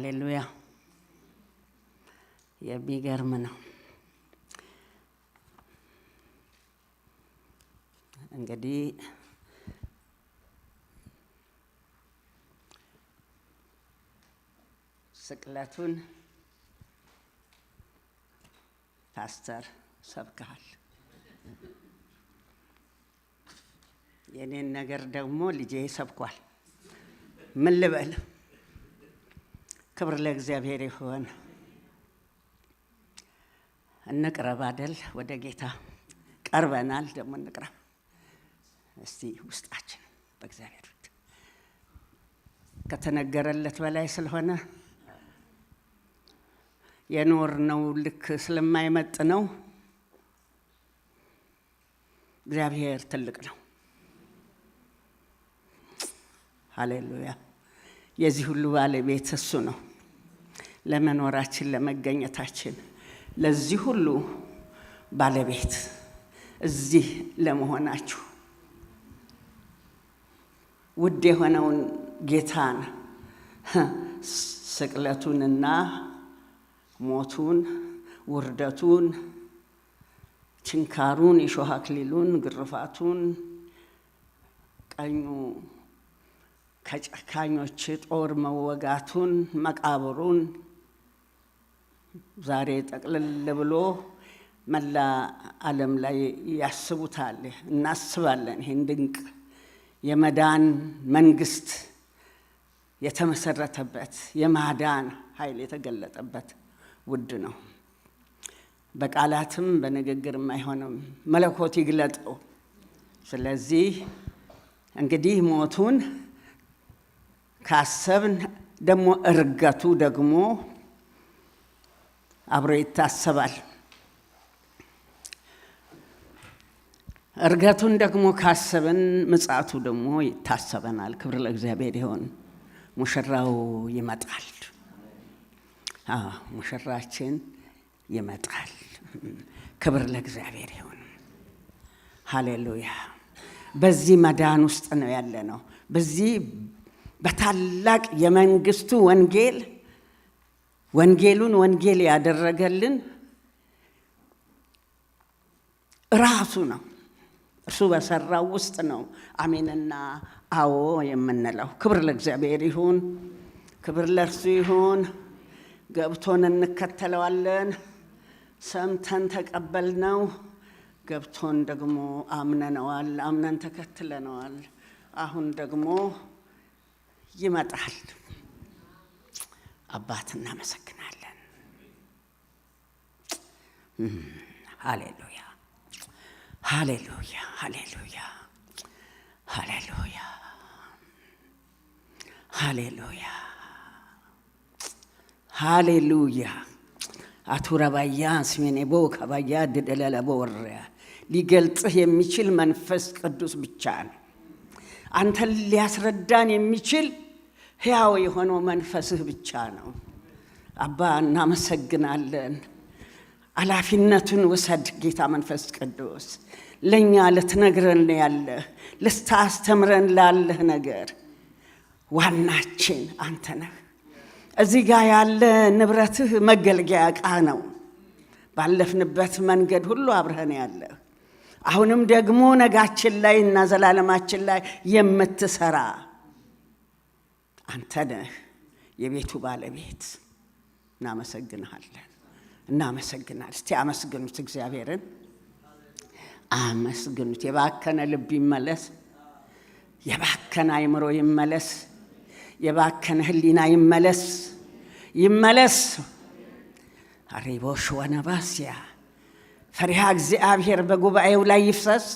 ሃሌሉያ የሚገርም ነው። እንግዲህ ስቅለቱን ፓስተር ሰብከሃል። የኔን ነገር ደግሞ ልጄ ሰብኳል። ምን ልበል? ክብር ለእግዚአብሔር ይሁን። እንቅረብ አይደል? ወደ ጌታ ቀርበናል፣ ደግሞ እንቅረብ እስቲ። ውስጣችን በእግዚአብሔር ፊት ከተነገረለት በላይ ስለሆነ የኖርነው ልክ ስለማይመጥ ነው። እግዚአብሔር ትልቅ ነው። ሃሌሉያ። የዚህ ሁሉ ባለቤት እሱ ነው። ለመኖራችን፣ ለመገኘታችን፣ ለዚህ ሁሉ ባለቤት፣ እዚህ ለመሆናችሁ ውድ የሆነውን ጌታን ስቅለቱንና ሞቱን፣ ውርደቱን፣ ችንካሩን፣ የሾህ አክሊሉን፣ ግርፋቱን፣ ቀኙ ከጨካኞች ጦር መወጋቱን፣ መቃብሩን ዛሬ ጠቅልል ብሎ መላ ዓለም ላይ ያስቡታል፣ እናስባለን። ይህን ድንቅ የመዳን መንግስት የተመሰረተበት የማዳን ኃይል የተገለጠበት ውድ ነው። በቃላትም በንግግርም አይሆንም፣ መለኮት ይግለጠው። ስለዚህ እንግዲህ ሞቱን ካሰብን ደግሞ እርገቱ ደግሞ አብሮ ይታሰባል። እርገቱን ደግሞ ካሰብን ምጽአቱ ደግሞ ይታሰበናል። ክብር ለእግዚአብሔር ይሁን። ሙሽራው ይመጣል። ሙሽራችን ይመጣል። ክብር ለእግዚአብሔር ይሁን። ሃሌሉያ። በዚህ መዳን ውስጥ ነው ያለ ነው። በዚህ በታላቅ የመንግስቱ ወንጌሉን ወንጌል ያደረገልን ራሱ ነው። እርሱ በሰራው ውስጥ ነው አሜንና አዎ የምንለው። ክብር ለእግዚአብሔር ይሁን። ክብር ለእርሱ ይሁን። ገብቶን እንከተለዋለን። ሰምተን ተቀበልነው። ገብቶን ደግሞ አምነነዋል። አምነን ተከትለነዋል። አሁን ደግሞ ይመጣል። አባት እናመሰግናለን። ሃሌሉያ ሃሌሉያ ሃሌሉያ ሃሌሉያ ሃሌሉያ ሃሌሉያ። አቱራባያ ስሜኔቦ ከባያ ደደለለቦ ወሪያ ሊገልጽህ የሚችል መንፈስ ቅዱስ ብቻ ነው። አንተን ሊያስረዳን የሚችል ሕያው የሆነው መንፈስህ ብቻ ነው። አባ እናመሰግናለን። ኃላፊነቱን ውሰድ ጌታ መንፈስ ቅዱስ። ለእኛ ልትነግረን ያለህ፣ ልታስተምረን ላለህ ነገር ዋናችን አንተ ነህ። እዚህ ጋር ያለ ንብረትህ መገልገያ ዕቃ ነው። ባለፍንበት መንገድ ሁሉ አብረህን ያለህ፣ አሁንም ደግሞ ነጋችን ላይ እና ዘላለማችን ላይ የምትሰራ አንተ ነህ፣ የቤቱ ባለቤት። እናመሰግንሃለን፣ እናመሰግናለን። እስቲ አመስግኑት እግዚአብሔርን፣ አመስግኑት። የባከነ ልብ ይመለስ፣ የባከነ አይምሮ ይመለስ፣ የባከነ ህሊና ይመለስ፣ ይመለስ። አሪቦሽ ወነባስያ ፈሪሃ እግዚአብሔር በጉባኤው ላይ ይፍሰስ።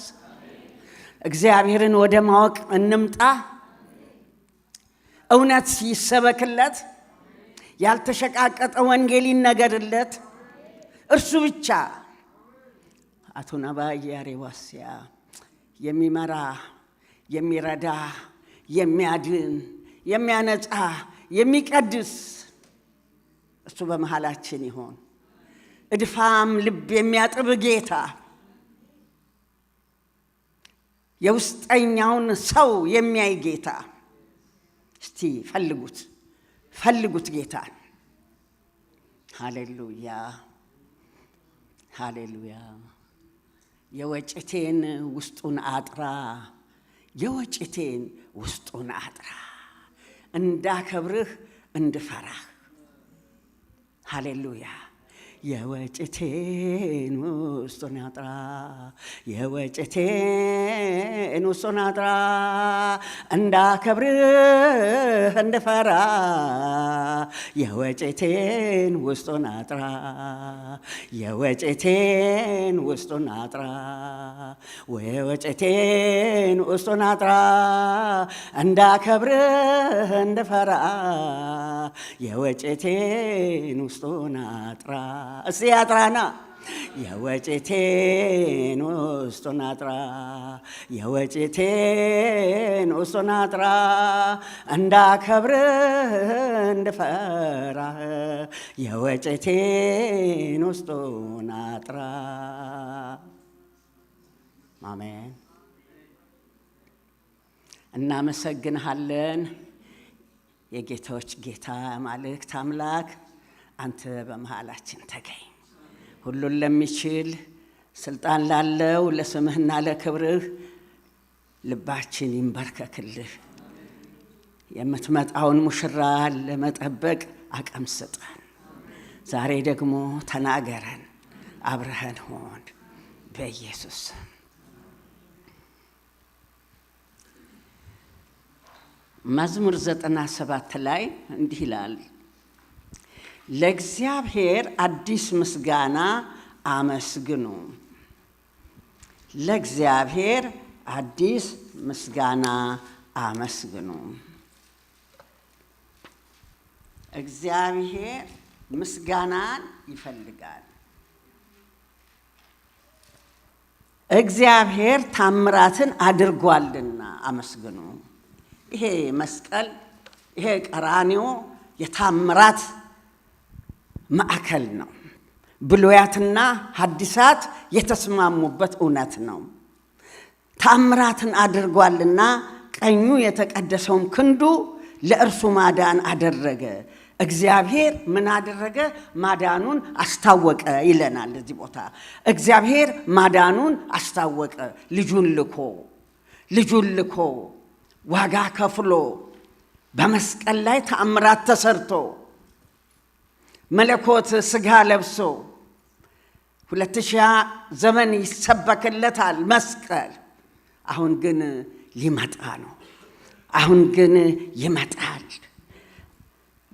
እግዚአብሔርን ወደ ማወቅ እንምጣ። እውነት ይሰበክለት። ያልተሸቃቀጠ ወንጌል ይነገርለት። እርሱ ብቻ አቱናባ ያሬዋስያ የሚመራ የሚረዳ የሚያድን የሚያነጻ የሚቀድስ እሱ በመሃላችን ይሆን። እድፋም ልብ የሚያጥብ ጌታ፣ የውስጠኛውን ሰው የሚያይ ጌታ። እስቲ ፈልጉት ፈልጉት ጌታን። ሃሌሉያ ሃሌሉያ። የወጭቴን ውስጡን አጥራ፣ የወጭቴን ውስጡን አጥራ፣ እንዳከብርህ እንድፈራህ። ሃሌሉያ። የወጭቴን ውስጡን አጥራ፣ የወጭቴን ውስጡን አጥራ፣ እንዳከብርህ እንድፈራ። የወጭቴን ውስጡን አጥራ፣ የወጭቴን ውስጡን አጥራ፣ የወጭቴን ውስጡን አጥራ፣ እንዳከብርህ እንድፈራ። የወጭቴን ውስጡን አጥራ። እስቲ አጥራና የወጭቴን ውስጡን አጥራ፣ የወጭቴን ውስጡን አጥራ፣ እንዳከብርህ እንድፈራህ። የወጭቴን ውስጡን አጥራ። አሜን። እናመሰግንሃለን የጌቶች ጌታ አማልክት አምላክ፣ አንተ በመሃላችን ተገኝ። ሁሉን ለሚችል ስልጣን ላለው ለስምህና ለክብርህ ልባችን ይንበርከክልህ። የምትመጣውን ሙሽራ ለመጠበቅ አቅም ስጠን። ዛሬ ደግሞ ተናገረን፣ አብረኸን ሆን በኢየሱስ። መዝሙር 97 ላይ እንዲህ ይላል፣ ለእግዚአብሔር አዲስ ምስጋና አመስግኑ። ለእግዚአብሔር አዲስ ምስጋና አመስግኑ። እግዚአብሔር ምስጋናን ይፈልጋል። እግዚአብሔር ታምራትን አድርጓልና አመስግኑ። ይሄ መስቀል፣ ይሄ ቀራንዮ የታምራት ማዕከል ነው። ብሉያትና ሐዲሳት የተስማሙበት እውነት ነው። ታምራትን አድርጓልና ቀኙ የተቀደሰውም ክንዱ ለእርሱ ማዳን አደረገ። እግዚአብሔር ምን አደረገ? ማዳኑን አስታወቀ ይለናል እዚህ ቦታ። እግዚአብሔር ማዳኑን አስታወቀ። ልጁን ልኮ ዋጋ ከፍሎ በመስቀል ላይ ተአምራት ተሰርቶ መለኮት ሥጋ ለብሶ 2000 ዘመን ይሰበክለታል መስቀል። አሁን ግን ሊመጣ ነው። አሁን ግን ይመጣል።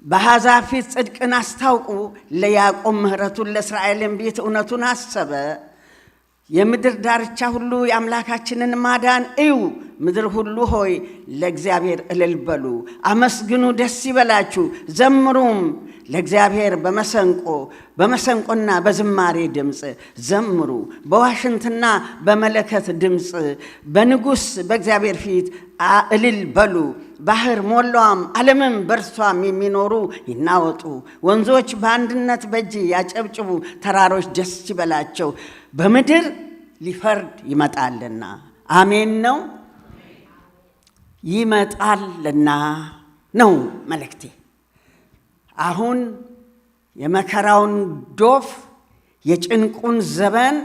በአሕዛብ ፊት ጽድቅን አስታውቁ፣ ለያዕቆብ ምሕረቱን ለእስራኤልም ቤት እውነቱን አሰበ። የምድር ዳርቻ ሁሉ የአምላካችንን ማዳን እዩ። ምድር ሁሉ ሆይ ለእግዚአብሔር እልል በሉ፣ አመስግኑ፣ ደስ ይበላችሁ፣ ዘምሩም ለእግዚአብሔር በመሰንቆና በዝማሬ ድምፅ ዘምሩ፣ በዋሽንትና በመለከት ድምፅ በንጉሥ በእግዚአብሔር ፊት እልል በሉ። ባህር ሞላዋም ዓለምም በእርሷም የሚኖሩ ይናወጡ። ወንዞች በአንድነት በእጅ ያጨብጭቡ፣ ተራሮች ደስ ይበላቸው። በምድር ሊፈርድ ይመጣልና። አሜን ነው። ይመጣልና ነው መልእክቴ። አሁን የመከራውን ዶፍ የጭንቁን ዘመን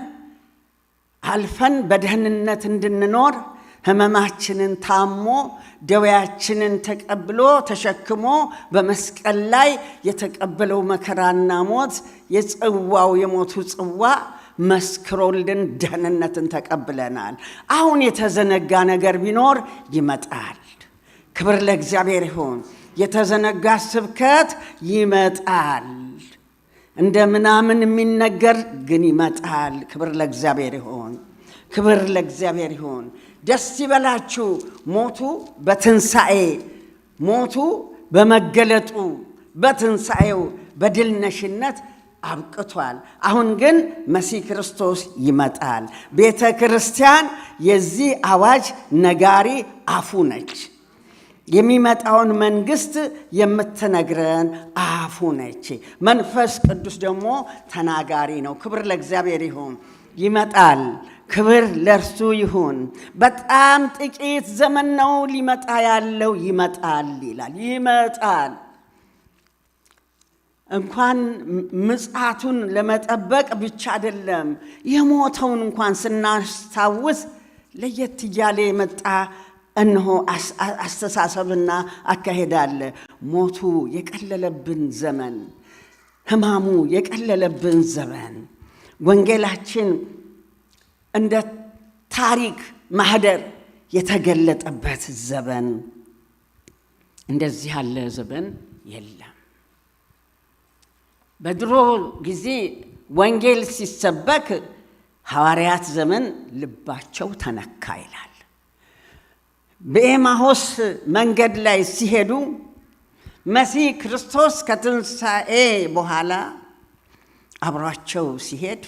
አልፈን በደህንነት እንድንኖር ሕመማችንን ታሞ ደዌያችንን ተቀብሎ ተሸክሞ በመስቀል ላይ የተቀበለው መከራና ሞት የጽዋው የሞቱ ጽዋ መስክሮልን ደህንነትን ተቀብለናል። አሁን የተዘነጋ ነገር ቢኖር ይመጣል። ክብር ለእግዚአብሔር ይሁን። የተዘነጋ ስብከት ይመጣል። እንደ ምናምን የሚነገር ግን ይመጣል። ክብር ለእግዚአብሔር ይሁን። ክብር ለእግዚአብሔር ይሁን። ደስ ይበላችሁ። ሞቱ በትንሣኤ ሞቱ በመገለጡ በትንሣኤው በድል ነሽነት አብቅቷል። አሁን ግን መሲህ ክርስቶስ ይመጣል። ቤተ ክርስቲያን የዚህ አዋጅ ነጋሪ አፉ ነች። የሚመጣውን መንግስት የምትነግረን አፉ ነች። መንፈስ ቅዱስ ደግሞ ተናጋሪ ነው። ክብር ለእግዚአብሔር ይሁን። ይመጣል። ክብር ለእርሱ ይሁን። በጣም ጥቂት ዘመን ነው ሊመጣ ያለው። ይመጣል ይላል። ይመጣል። እንኳን ምጽአቱን ለመጠበቅ ብቻ አይደለም የሞተውን እንኳን ስናስታውስ ለየት እያለ የመጣ እነሆ አስተሳሰብና አካሄዳለ። ሞቱ የቀለለብን ዘመን፣ ሕማሙ የቀለለብን ዘመን፣ ወንጌላችን እንደ ታሪክ ማህደር የተገለጠበት ዘመን። እንደዚህ ያለ ዘመን የለም። በድሮ ጊዜ ወንጌል ሲሰበክ ሐዋርያት ዘመን ልባቸው ተነካ ይላል። በኤማሆስ መንገድ ላይ ሲሄዱ መሲህ ክርስቶስ ከትንሣኤ በኋላ አብሯቸው ሲሄድ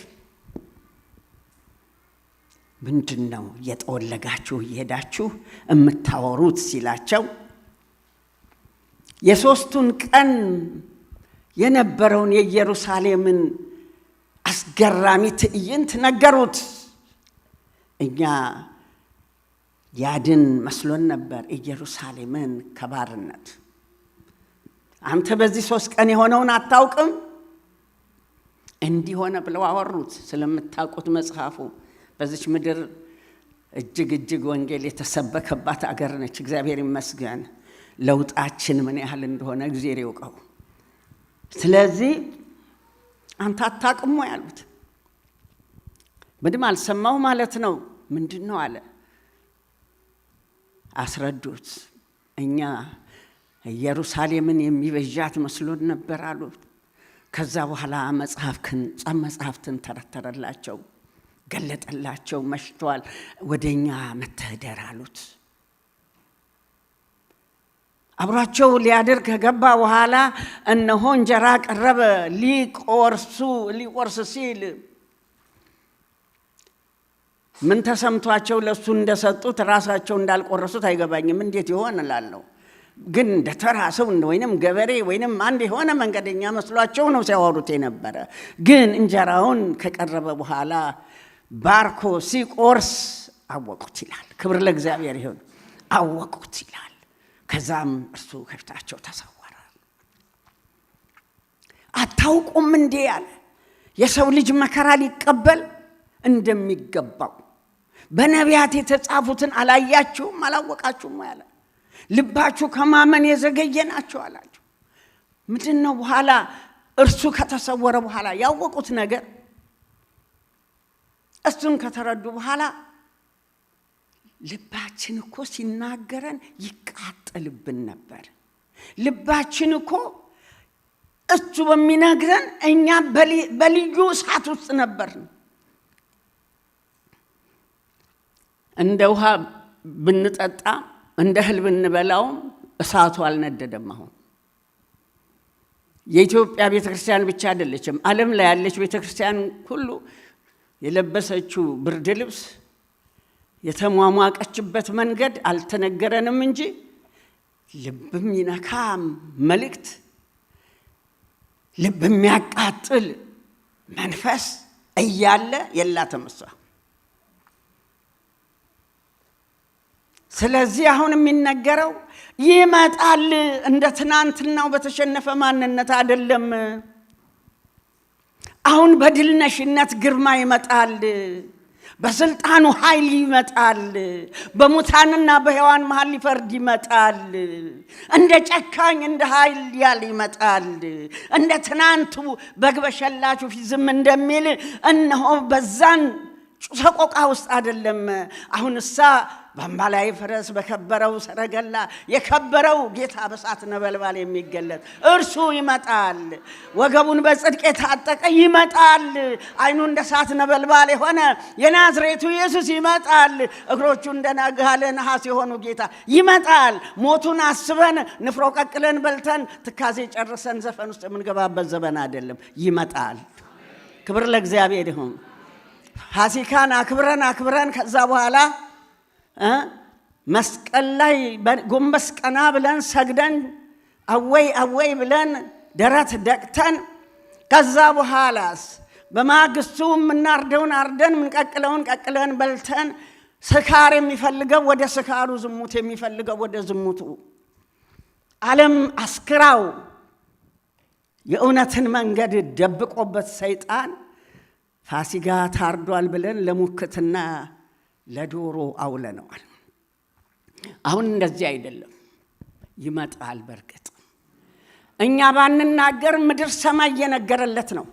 ምንድነው እየጠወለጋችሁ እየሄዳችሁ የምታወሩት ሲላቸው የሦስቱን ቀን የነበረውን የኢየሩሳሌምን አስገራሚ ትዕይንት ነገሩት። እኛ ያድን መስሎን ነበር ኢየሩሳሌምን ከባርነት። አንተ በዚህ 3 ቀን የሆነውን አታውቅም? እንዲሆነ ብለው አወሩት። ስለምታውቁት መጽሐፉ በዚች ምድር እጅግ ወንጌል የተሰበከባት አገር ነች። እግዚአብሔር ይመስገን። ለውጣችን ምን ያህል እንደሆነ እግዚአብሔር ይወቀው። ስለዚህ አንተ አታውቅም ወይ አሉት። ምንም አልሰማው ማለት ነው። ምንድነው አለ። አስረዱት። እኛ ኢየሩሳሌምን የሚበዣት መስሎን ነበር አሉት። ከዛ በኋላ መጽሐፍትን ተረተረላቸው፣ ገለጠላቸው። መሽቷል፣ ወደኛ መተደር አሉት። አብሯቸው ሊያድር ከገባ በኋላ እነሆ እንጀራ ቀረበ። ሊቆርስ ሲል ምን ተሰምቷቸው ለሱ እንደሰጡት ራሳቸው እንዳልቆረሱት አይገባኝም። እንዴት ይሆን እላለሁ። ግን እንደተራ ሰው ወይንም ገበሬ ወይንም አንድ የሆነ መንገደኛ መስሏቸው ነው ሲያወሩት የነበረ። ግን እንጀራውን ከቀረበ በኋላ ባርኮ ሲቆርስ አወቁት ይላል። ክብር ለእግዚአብሔር ይሁን። አወቁት ይላል። ከዛም እርሱ ከፊታቸው ተሰወረ። አታውቁም እንዴ አለ፣ የሰው ልጅ መከራ ሊቀበል እንደሚገባው በነቢያት የተጻፉትን አላያችሁም አላወቃችሁም አለ። ልባችሁ ከማመን የዘገየ ናችሁ አላቸው። ምንድነው? በኋላ እርሱ ከተሰወረ በኋላ ያወቁት ነገር፣ እሱን ከተረዱ በኋላ ልባችን እኮ ሲናገረን ይቃጠልብን ነበር። ልባችን እኮ እሱ በሚነግረን እኛ በልዩ እሳት ውስጥ ነበርን። እንደ ውሃ ብንጠጣ እንደ እህል ብንበላውም እሳቱ አልነደደም። አሁን የኢትዮጵያ ቤተክርስቲያን ብቻ አይደለችም፣ ዓለም ላይ ያለች ቤተክርስቲያን ሁሉ የለበሰችው ብርድ ልብስ የተሟሟቀችበት መንገድ አልተነገረንም እንጂ ልብም ይነካ መልእክት፣ ልብ የሚያቃጥል መንፈስ እያለ የላትም እሷ። ስለዚህ አሁን የሚነገረው ይመጣል። እንደ ትናንትናው በተሸነፈ ማንነት አይደለም። አሁን በድልነሽነት ግርማ ይመጣል። በስልጣኑ ኃይል ይመጣል። በሙታንና በሕያዋን መሃል ሊፈርድ ይመጣል። እንደ ጨካኝ እንደ ኃይል ያል ይመጣል። እንደ ትናንቱ በግ በሸላቹ ፊት ዝም እንደሚል እነሆ በዛን ሰቆቃ ውስጥ አይደለም። አሁን እሳ በአምባላይ ፈረስ በከበረው ሰረገላ የከበረው ጌታ በእሳት ነበልባል የሚገለጥ እርሱ ይመጣል። ወገቡን በጽድቅ የታጠቀ ይመጣል። ዓይኑ እንደ እሳት ነበልባል የሆነ የናዝሬቱ ኢየሱስ ይመጣል። እግሮቹ እንደ ነጋለ ነሐስ የሆኑ ጌታ ይመጣል። ሞቱን አስበን ንፍሮ ቀቅለን በልተን ትካዜ ጨርሰን ዘፈን ውስጥ የምንገባበት ዘመን አይደለም። ይመጣል። ክብር ለእግዚአብሔር ይሁን። ፋሲካን አክብረን ከዛ በኋላ መስቀል ላይ ጎንበስ ቀና ብለን ሰግደን አወይ ብለን ደረት ደቅተን ከዛ በኋላስ በማግስቱ የምናርደውን አርደን የምንቀቅለውን ቀቅለን በልተን ስካር የሚፈልገው ወደ ስካሩ፣ ዝሙት የሚፈልገው ወደ ዝሙቱ ዓለም አስክራው የእውነትን መንገድ ደብቆበት ሰይጣን ፋሲጋ ታርዷል ብለን ለሙክትና ለዶሮ አውለነዋል። አሁን እንደዚህ አይደለም፣ ይመጣል። በርግጥ እኛ ባንናገር ምድር ሰማይ እየነገረለት ነው።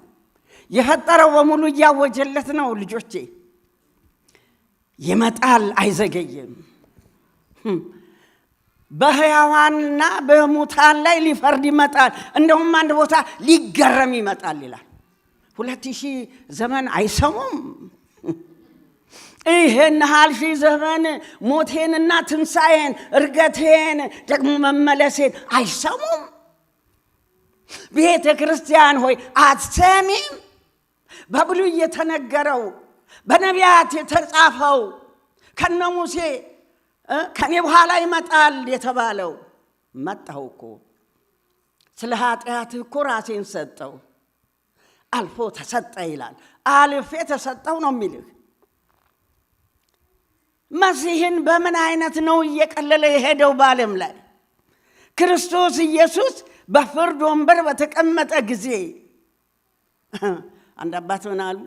የፈጠረው በሙሉ እያወጀለት ነው። ልጆቼ ይመጣል፣ አይዘገይም። በሕያዋንና በሙታን ላይ ሊፈርድ ይመጣል። እንደውም አንድ ቦታ ሊገረም ይመጣል ይላል። 2000 ዘመን አይሰሙም። ይሄን ያህል ሺህ ዘመን ሞቴንና ትንሣኤን፣ እርገቴን፣ ደግሞ መመለሴን አይሰሙም። ቤተ ክርስቲያን ሆይ አትሰሚም? በብሉይ የተነገረው በነቢያት የተጻፈው ከነ ሙሴ ከኔ በኋላ ይመጣል የተባለው መጣሁ እኮ ስለ ኃጢአትህ እኮ ራሴን ሰጠው፣ አልፎ ተሰጠ ይላል። አልፌ ተሰጠው ነው የሚልህ። መሲህን በምን አይነት ነው እየቀለለ የሄደው? በዓለም ላይ ክርስቶስ ኢየሱስ በፍርድ ወንበር በተቀመጠ ጊዜ አንድ አባት ምን አሉ?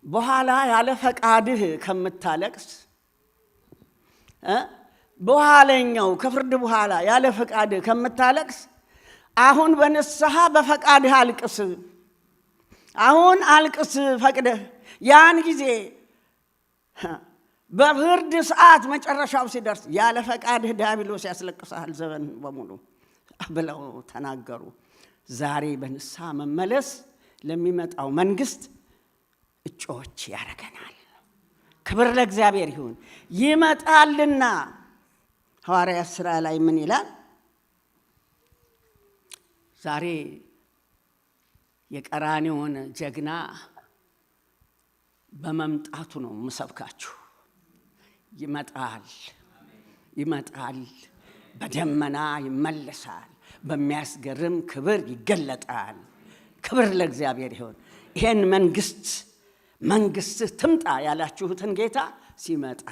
በኋላ ያለ ፈቃድህ ከምታለቅስ በኋለኛው ከፍርድ በኋላ ያለ ፈቃድህ ከምታለቅስ አሁን በንስሐ በፈቃድህ አልቅስ። አሁን አልቅስ ፈቅደህ። ያን ጊዜ በፍርድ ሰዓት መጨረሻው ሲደርስ ያለ ፈቃድህ ዲያብሎስ ያስለቅሳል ዘመን በሙሉ ብለው ተናገሩ። ዛሬ በንስሐ መመለስ ለሚመጣው መንግስት እጮች ያደርገናል። ክብር ለእግዚአብሔር ይሁን። ይመጣልና ሐዋርያት ሥራ ላይ ምን ይላል? ዛሬ የቀራንዮውን ጀግና በመምጣቱ ነው የምሰብካችሁ። ይመጣል፣ ይመጣል፣ በደመና ይመለሳል፣ በሚያስገርም ክብር ይገለጣል። ክብር ለእግዚአብሔር ይሁን። ይሄን መንግስት ትምጣ ያላችሁትን ጌታ ሲመጣ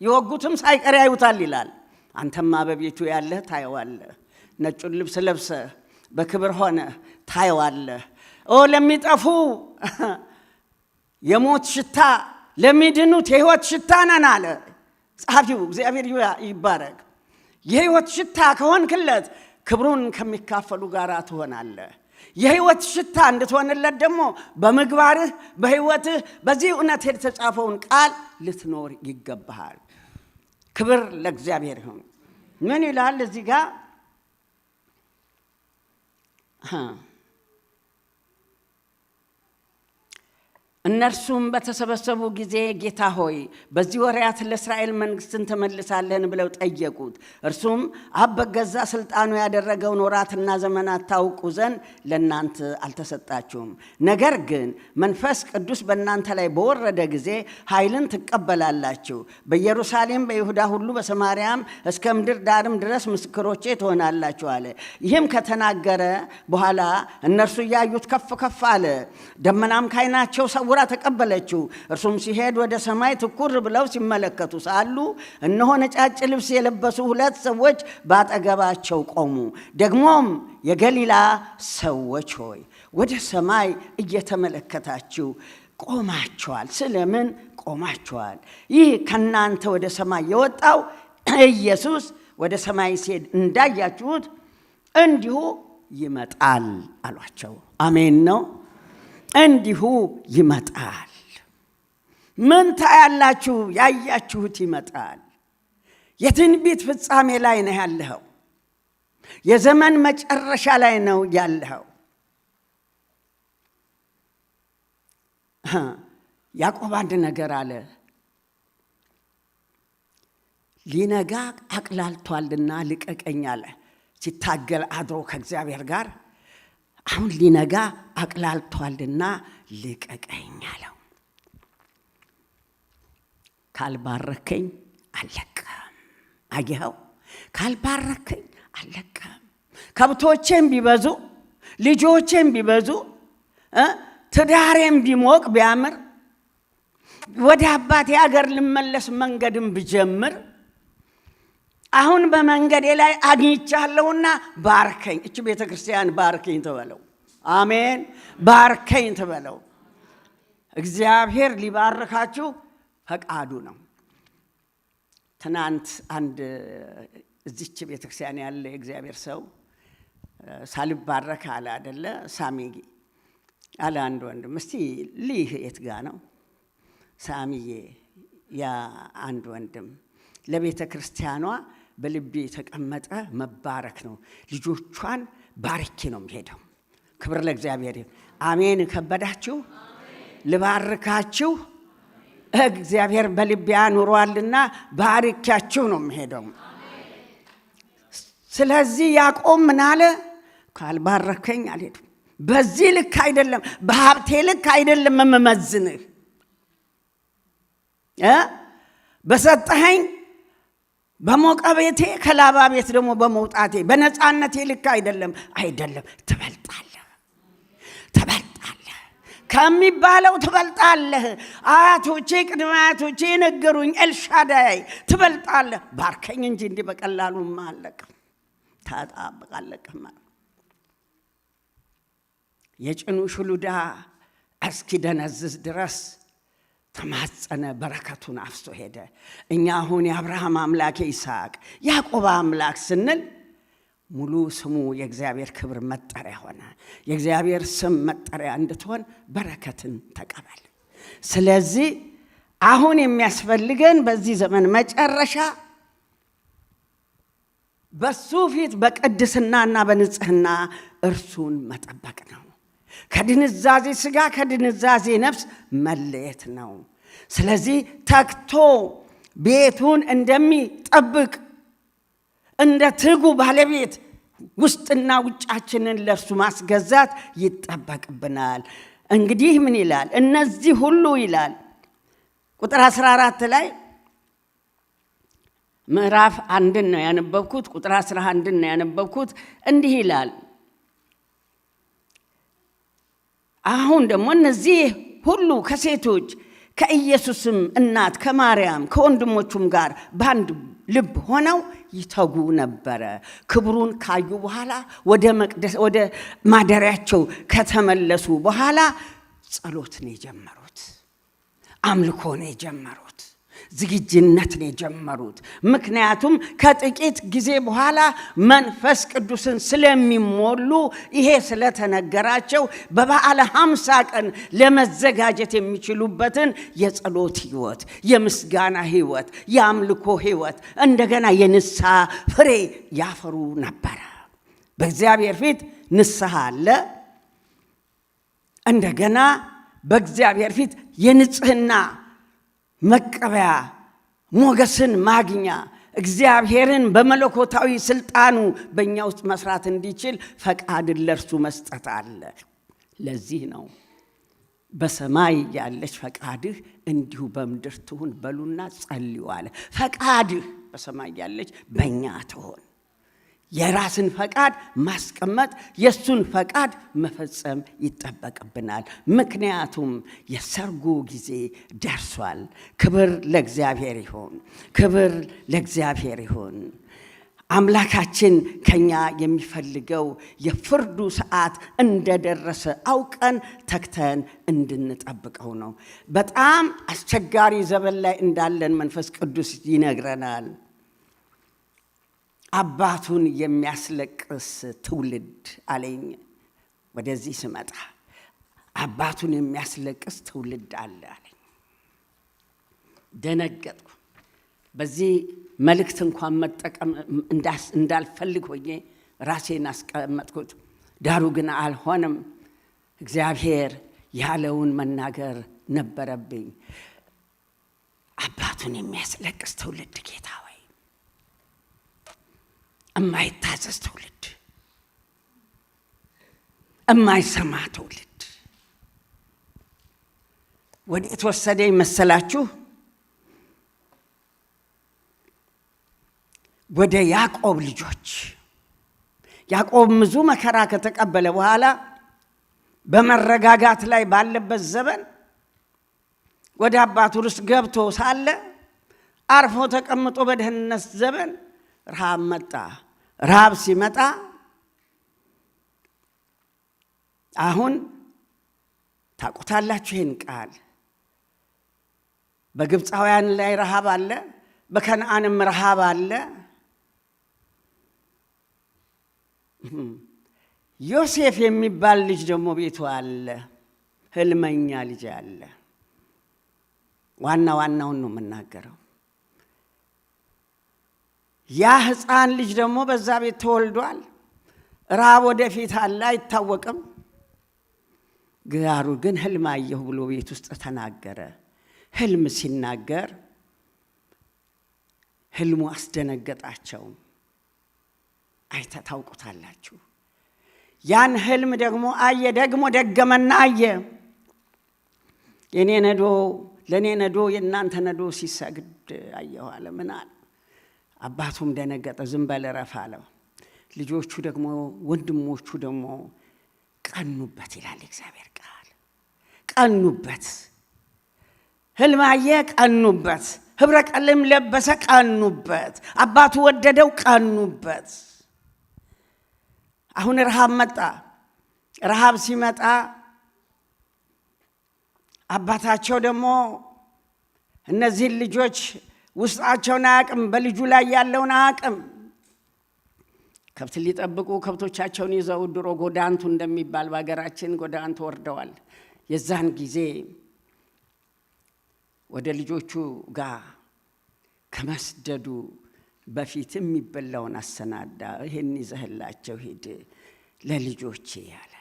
የወጉትም ሳይቀር ያዩታል ይላል። አንተማ በቤቱ ያለህ ታየዋለህ። ነጩን ልብስ ለብሰህ በክብር ሆነ ታየዋለህ። ለሚጠፉ የሞት ሽታ፣ ለሚድኑት የሕይወት ሽታ ነን አለ ጸሐፊው። እግዚአብሔር ይባረክ። የሕይወት ሽታ ከሆንክለት ክብሩን ከሚካፈሉ ጋር ትሆናለህ። የሕይወት ሽታ እንድትሆንለት ደግሞ በምግባርህ በሕይወትህ በዚህ እውነት የተጻፈውን ቃል ልትኖር ይገባሃል። ክብር ለእግዚአብሔር ይሁን። ምን ይላል እዚህ ጋር? እነርሱም በተሰበሰቡ ጊዜ ጌታ ሆይ በዚህ ወራት ለእስራኤል መንግስትን ተመልሳለህን ብለው ጠየቁት። እርሱም አብ በገዛ ስልጣኑ ያደረገውን ወራትና ዘመናት ታውቁ ዘንድ ለእናንተ አልተሰጣችሁም። ነገር ግን መንፈስ ቅዱስ በእናንተ ላይ በወረደ ጊዜ ኃይልን ትቀበላላችሁ። በኢየሩሳሌም፣ በይሁዳ ሁሉ፣ በሰማርያም እስከ ምድር ዳርም ድረስ ምስክሮቼ ትሆናላችሁ አለ። ይህም ከተናገረ በኋላ እነርሱ እያዩት ከፍ ከፍ አለ። ደመናም ከዓይናቸው ሰውራ ተቀበለችው። እርሱም ሲሄድ ወደ ሰማይ ትኩር ብለው ሲመለከቱ ሳሉ እነሆ ነጫጭ ልብስ የለበሱ 2 ሰዎች ባጠገባቸው ቆሙ። ደግሞም የገሊላ ሰዎች ሆይ ወደ ሰማይ እየተመለከታችሁ ቆማችኋል? ስለምን ቆማችኋል? ይህ ከናንተ ወደ ሰማይ የወጣው ኢየሱስ ወደ ሰማይ ሲሄድ እንዳያችሁት እንዲሁ ይመጣል አሏቸው። አሜን ነው። እንዲሁ ይመጣል። ምን ታያላችሁ? ያያችሁት ይመጣል። የትንቢት ፍጻሜ ላይ ነው ያለኸው። የዘመን መጨረሻ ላይ ነው ያለኸው። ያዕቆብ አንድ ነገር አለ። ሊነጋ አቅላልቷልና ልቀቀኝ አለ። ሲታገል አድሮ ከእግዚአብሔር ጋር አሁን ሊነጋ አቅላልቷልና ልቀቀኝ አለው። ካልባረከኝ አልለቀም። አየኸው? ካልባረከኝ አልለቀም። ከብቶቼም ቢበዙ፣ ልጆቼም ቢበዙ፣ ትዳሬም ቢሞቅ ቢያምር፣ ወደ አባቴ አገር ልመለስ መንገድም ብጀምር አሁን በመንገዴ ላይ አግኝቻለሁና ባርከኝ። እቺ ቤተክርስቲያን ባርከኝ ትበለው። አሜን። ባርከኝ ትበለው። እግዚአብሔር ሊባርካችሁ ፈቃዱ ነው። ትናንት አንድ እዚች ቤተክርስቲያን ያለ እግዚአብሔር ሰው ሳልባረክ አለ አይደለ ሳሚጊ አለ አንድ ወንድም። እስቲ ልህ የት ጋ ነው ሳሚዬ? ያ አንድ ወንድም ለቤተ ክርስቲያኗ በልቤ የተቀመጠ መባረክ ነው። ልጆቿን ባርኬ ነው የሚሄደው። ክብር ለእግዚአብሔር ይሁን። አሜን። ከበዳችሁ ልባርካችሁ እግዚአብሔር በልቤ አኑሯልና ባርካችሁ ነው የሚሄደው። ስለዚህ ያዕቆብ ምን አለ? ካልባረከኝ አልሄድም። በዚህ ልክ አይደለም፣ በሀብቴ ልክ አይደለም የምመዝንህ፣ በሰጠኸኝ በሞቀ ቤቴ ከላባ ቤት ደግሞ በመውጣቴ በነፃነቴ ልክ አይደለም። ትበልጣለህ ከሚባለው ትበልጣለህ። አያቶቼ ቅድመ አያቶቼ የነገሩኝ ኤልሻዳይ ትበልጣለህ። ባርከኝ እንጂ እንዲህ በቀላሉማ አለቅም። ታጣብቃለቅም። የጭኑ ሽሉዳ እስኪደነዝዝ ድረስ ተማጸነ፣ በረከቱን አፍሶ ሄደ። እኛ አሁን የአብርሃም አምላክ የይስሐቅ ያዕቆብ አምላክ ስንል ሙሉ ስሙ የእግዚአብሔር ክብር መጠሪያ ሆነ። የእግዚአብሔር ስም መጠሪያ እንድትሆን በረከትን ተቀበል። ስለዚህ አሁን የሚያስፈልገን በዚህ ዘመን መጨረሻ በሱ ፊት በቅድስናና በንጽህና እርሱን መጠበቅ ነው። ከድንዛዜ ሥጋ ከድንዛዜ ነፍስ መለየት ነው። ስለዚህ ተግቶ ቤቱን እንደሚጠብቅ እንደ ትጉ ባለቤት ውስጥና ውጫችንን ለእርሱ ማስገዛት ይጠበቅብናል። እንግዲህ ምን ይላል? እነዚህ ሁሉ ይላል ቁጥር 14 ላይ ምዕራፍ 1 ነው ያነበብኩት። ቁጥር 11 ነው ያነበብኩት። እንዲህ ይላል፣ አሁን ደግሞ እነዚህ ሁሉ ከሴቶች ከኢየሱስም እናት ከማርያም ከወንድሞቹም ጋር በአንድ ልብ ሆነው ይተጉ ነበረ። ክብሩን ካዩ በኋላ ወደ መቅደስ ወደ ማደሪያቸው ከተመለሱ በኋላ ጸሎት ነው የጀመሩት፣ አምልኮ ነው የጀመሩት፣ ዝግጅነት ነው የጀመሩት። ምክንያቱም ከጥቂት ጊዜ በኋላ መንፈስ ቅዱስን ስለሚሞሉ ይሄ ስለተነገራቸው በበዓለ 50 ቀን ለመዘጋጀት የሚችሉበትን የጸሎት ሕይወት፣ የምስጋና ሕይወት፣ የአምልኮ ሕይወት፣ እንደገና የንስሐ ፍሬ ያፈሩ ነበረ። በእግዚአብሔር ፊት ንስሐ አለ። እንደገና በእግዚአብሔር ፊት የንጽህና መቀበያ ሞገስን ማግኛ እግዚአብሔርን በመለኮታዊ ስልጣኑ በእኛ ውስጥ መስራት እንዲችል ፈቃድን ለእርሱ መስጠት አለ። ለዚህ ነው በሰማይ ያለች ፈቃድህ እንዲሁ በምድር ትሁን በሉና ጸልዩ አለ። ፈቃድህ በሰማይ ያለች በእኛ ትሆን። የራስን ፈቃድ ማስቀመጥ፣ የሱን ፈቃድ መፈጸም ይጠበቅብናል። ምክንያቱም የሰርጉ ጊዜ ደርሷል። ክብር ለእግዚአብሔር ይሁን፣ ክብር ለእግዚአብሔር ይሁን። አምላካችን ከኛ የሚፈልገው የፍርዱ ሰዓት እንደደረሰ አውቀን ተግተን እንድንጠብቀው ነው። በጣም አስቸጋሪ ዘመን ላይ እንዳለን መንፈስ ቅዱስ ይነግረናል። አባቱን የሚያስለቅስ ትውልድ አለኝ። ወደዚህ ስመጣ አባቱን የሚያስለቅስ ትውልድ አለ አለኝ። ደነገጥኩ። በዚህ መልእክት እንኳን መጠቀም እንዳልፈልግ ሆኜ ራሴን አስቀመጥኩት። ዳሩ ግን አልሆነም። እግዚአብሔር ያለውን መናገር ነበረብኝ። አባቱን የሚያስለቅስ ትውልድ ጌታ ሆይ፣ እማይታዘዝ ትውልድ፣ እማይሰማ ትውልድ ወዴት ወሰደኝ መሰላችሁ? ወደ ያዕቆብ ልጆች። ያዕቆብ ብዙ መከራ ከተቀበለ በኋላ በመረጋጋት ላይ ባለበት ዘመን ወደ አባቱ ርስት ገብቶ ሳለ አርፎ ተቀምጦ በደህንነት ዘመን ረሃብ መጣ። ረሃብ ሲመጣ አሁን ታውቁታላችሁ ይህን ቃል። በግብፃውያን ላይ ረሃብ አለ፣ በከነዓንም ረሃብ አለ። ዮሴፍ የሚባል ልጅ ደግሞ ቤቱ አለ፣ ህልመኛ ልጅ አለ። ዋናውን ነው የምናገረው። ያ ሕፃን ልጅ ደግሞ በዛ ቤት ተወልዷል። ረሃብ ወደፊት አለ አይታወቅም። ጋሩ ግን ህልም አየሁ ብሎ ቤት ውስጥ ተናገረ። ህልም ሲናገር ህልሙ አስደነገጣቸው። ታውቁታላችሁ። ያን ህልም ደግሞ አየ፣ ደግሞ ደገመና አየ። የኔ ነዶ ለኔ ነዶ የእናንተ ነዶ ሲሰግድ አየሁ አለ። ምን አለ? አባቱም ደነገጠ። ዝም በል እረፍ አለው። ልጆቹ ደግሞ ወንድሞቹ ደግሞ ቀኑበት ይላል እግዚአብሔር ቃል። ቀኑበት። ህልም አየ፣ ቀኑበት። ህብረ ቀለም ለበሰ፣ ቀኑበት። አባቱ ወደደው፣ ቀኑበት። አሁን ረሃብ መጣ። ረሃብ ሲመጣ አባታቸው ደግሞ እነዚህን ልጆች ውስጣቸውን አያውቅም፣ በልጁ ላይ ያለውን አያውቅም። ከብት ሊጠብቁ ከብቶቻቸውን ይዘው ድሮ ጎዳንቱ እንደሚባል በሀገራችን ጎዳንቱ ወርደዋል። የዛን ጊዜ ወደ ልጆቹ ጋር ከመስደዱ በፊት የሚበላውን አሰናዳ። ይሄን ይዘህላቸው ሂድ ለልጆቼ ያለ።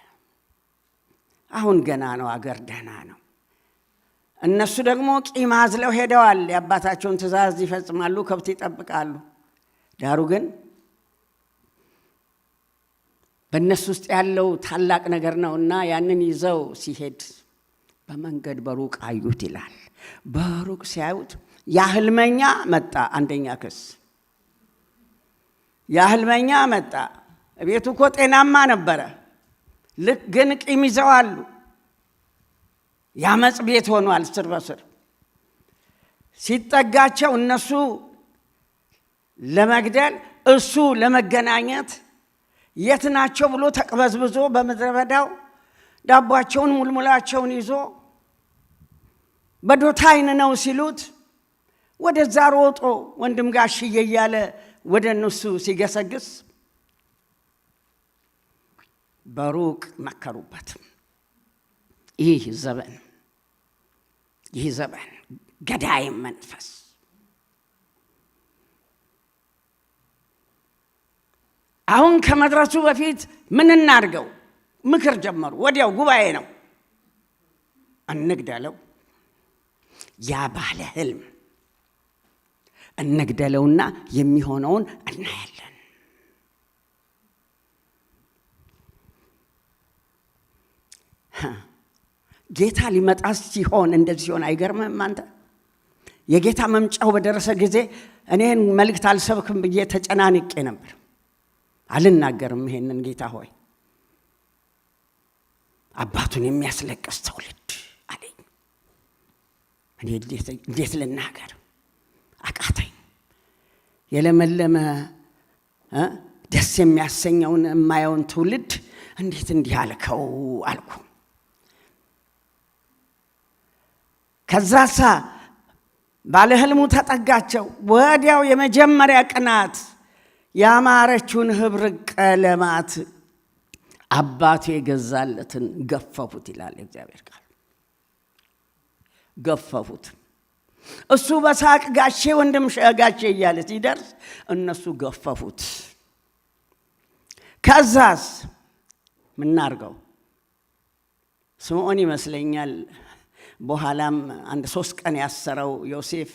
አሁን ገና ነው፣ አገር ደህና ነው። እነሱ ደግሞ ቂም አዝለው ሄደዋል። የአባታቸውን ትእዛዝ ይፈጽማሉ፣ ከብት ይጠብቃሉ። ዳሩ ግን በእነሱ ውስጥ ያለው ታላቅ ነገር ነውና ያንን ይዘው ሲሄድ በመንገድ በሩቅ አዩት ይላል። በሩቅ ሲያዩት ያህልመኛ መጣ። አንደኛ ክስ ያህልመኛ መጣ። ቤቱ እኮ ጤናማ ነበረ። ልክ ግን ቂም ይዘዋሉ። ያመጽ ቤት ሆኗል። ስር በስር ሲጠጋቸው እነሱ ለመግደል እሱ ለመገናኘት የት ናቸው ብሎ ተቅበዝብዞ በምድረ በዳው ዳቧቸውን ሙልሙላቸውን ይዞ በዶታይን ነው ሲሉት ወደዛ ሮጦ ወንድም ጋሽዬ እያለ ወደ እነሱ ሲገሰግስ በሩቅ መከሩበት። ይህ ዘበን ገዳይ መንፈስ አሁን ከመድረሱ በፊት ምን እናድርገው? ምክር ጀመሩ። ወዲያው ጉባኤ ነው። እንግደለው፣ ያ ባለ ህልም እንግደለውና የሚሆነውን እናያለን። ጌታ ሊመጣ ሲሆን እንደዚህ ሲሆን አይገርምም? አንተ የጌታ መምጫው በደረሰ ጊዜ እኔን መልእክት አልሰብክም ብዬ ተጨናንቄ ነበር። አልናገርም ይሄንን ጌታ ሆይ አባቱን የሚያስለቅስ ትውልድ አለኝ። እኔ እንዴት ልናገር አቃተኝ። የለመለመ ደስ የሚያሰኘውን የማየውን ትውልድ እንዴት እንዲህ አልከው አልኩ። ከዛሳ ባለ ህልሙ ተጠጋቸው። ወዲያው የመጀመሪያ ቅናት ያማረችውን ህብር ቀለማት አባቱ የገዛለትን ገፈፉት ይላል እግዚአብሔር ቃል። ገፈፉት። እሱ በሳቅ ጋሼ ወንድም ጋሼ እያለ ሲደርስ እነሱ ገፈፉት። ከዛስ ምናርገው? ስምዖን ይመስለኛል በኋላም አንድ 3 ቀን ያሰረው ዮሴፍ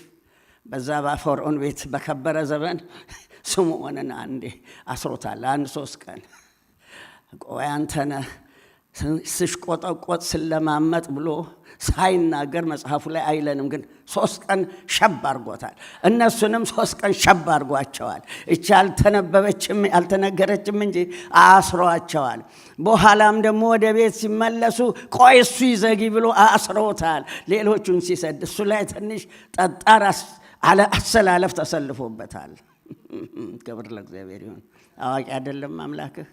በዛ በፈርዖን ቤት በከበረ ዘመን ስምዖንን አንዴ አስሮታል። አንድ 3 ቀን ቆይ አንተነ ስሽቆጠቆጥ ስለማመጥ ብሎ ሳይናገር መጽሐፉ ላይ አይለንም፣ ግን 3 ቀን ሸብ አድርጎታል። እነሱንም 3 ቀን ሸብ አድርጓቸዋል። እቺ አልተነገረችም እንጂ አስሯቸዋል። በኋላም ደግሞ ወደ ቤት ሲመለሱ ቆይ እሱ ይዘጊ ብሎ አስሮታል። ሌሎቹን ሲሰድ እሱ ላይ ትንሽ ጠጣር አሰላለፍ ተሰልፎበታል። ክብር ለእግዚአብሔር ይሁን። አዋቂ አይደለም አምላክህ?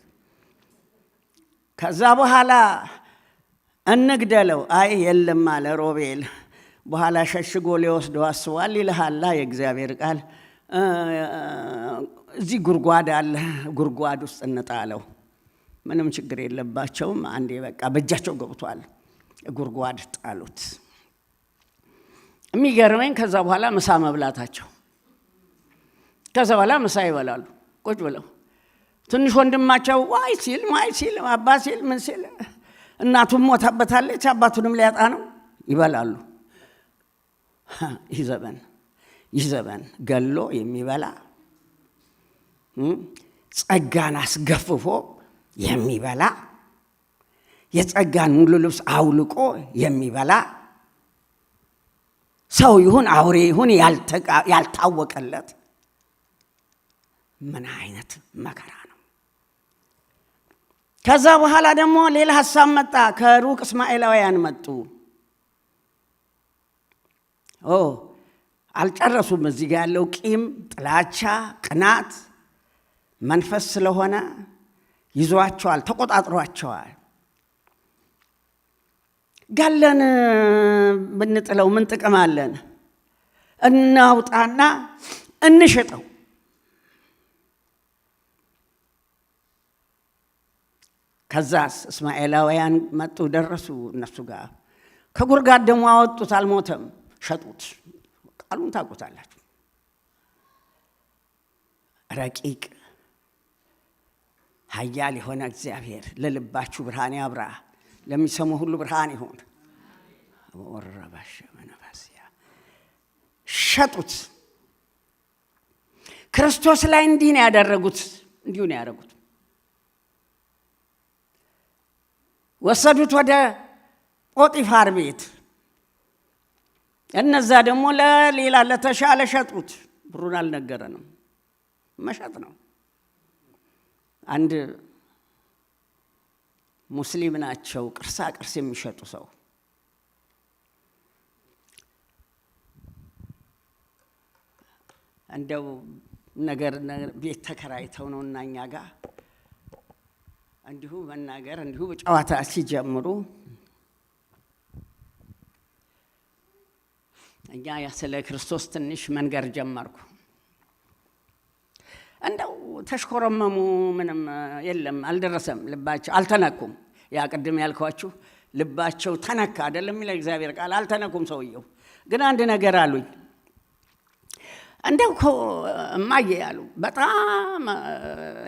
ከዛ በኋላ እንግደለው፣ አይ የለም አለ ሮቤል። በኋላ ሸሽጎ ሊወስደው አስቧል ይልሃላ የእግዚአብሔር ቃል። እዚህ ጉድጓድ አለ፣ ጉድጓድ ውስጥ እንጣለው። ምንም ችግር የለባቸውም። አንዴ በቃ በእጃቸው ገብቷል፣ ጉድጓድ ጣሉት። የሚገርመኝ ከዛ በኋላ ምሳ መብላታቸው። ከዛ በኋላ ምሳ ይበላሉ ቁጭ ብለው። ትንሽ ወንድማቸው ዋይ ሲል አባ ሲል ምን ሲል፣ እናቱም ሞታበታለች፣ አባቱንም ሊያጣ ነው። ይበላሉ። ይህ ዘመን ገሎ የሚበላ ጸጋን አስገፍፎ የሚበላ የጸጋን ሙሉ ልብስ አውልቆ የሚበላ ሰው ይሁን አውሬ ይሁን ያልታወቀለት ምን አይነት መከራ ነው። ከዛ በኋላ ደግሞ ሌላ ሐሳብ መጣ። ከሩቅ እስማኤላውያን መጡ። አልጨረሱም። እዚህ ጋር ያለው ቂም፣ ጥላቻ፣ ቅናት መንፈስ ስለሆነ ይዟቸዋል፣ ተቆጣጥሯቸዋል። ገለን ብንጥለው ምን ጥቅም አለን? እናውጣና እንሽጠው። ከዛስ እስማኤላውያን መጡ፣ ደረሱ እነሱ ጋር። ከጉድጓድ ደግሞ አወጡት፣ አልሞተም፣ ሸጡት። ቃሉን ታውቁታላችሁ። ረቂቅ ኃያል የሆነ እግዚአብሔር ለልባችሁ ብርሃን ያብራ፣ ለሚሰሙ ሁሉ ብርሃን ይሁን። ወረባሽ መንፈስያ ሸጡት። ክርስቶስ ላይ እንዲህ ነው ያደረጉት፣ እንዲሁ ነው ያደረጉት። ወሰዱት ወደ ጶጢፋር ቤት። እነዛ ደግሞ ለሌላ ለተሻለ ሸጡት። ብሩን አልነገረንም፣ መሸጥ ነው። አንድ ሙስሊም ናቸው ቅርሳ ቅርስ የሚሸጡ ሰው እንደው ነገር ቤት ተከራይተው ነው እና እኛ ጋር እንዲሁ መናገር እንዲሁ ጨዋታ ሲጀምሩ እኛ ስለ ክርስቶስ ትንሽ መንገር ጀመርኩ። እንደው ተሽኮረመሙ። ምንም የለም፣ አልደረሰም ልባቸው፣ አልተነኩም። ያ ቅድም ያልኳችሁ ልባቸው ተነካ አይደለም ይላል እግዚአብሔር ቃል። አልተነኩም። ሰውየው ግን አንድ ነገር አሉኝ። እንደው እማዬ ያሉ በጣም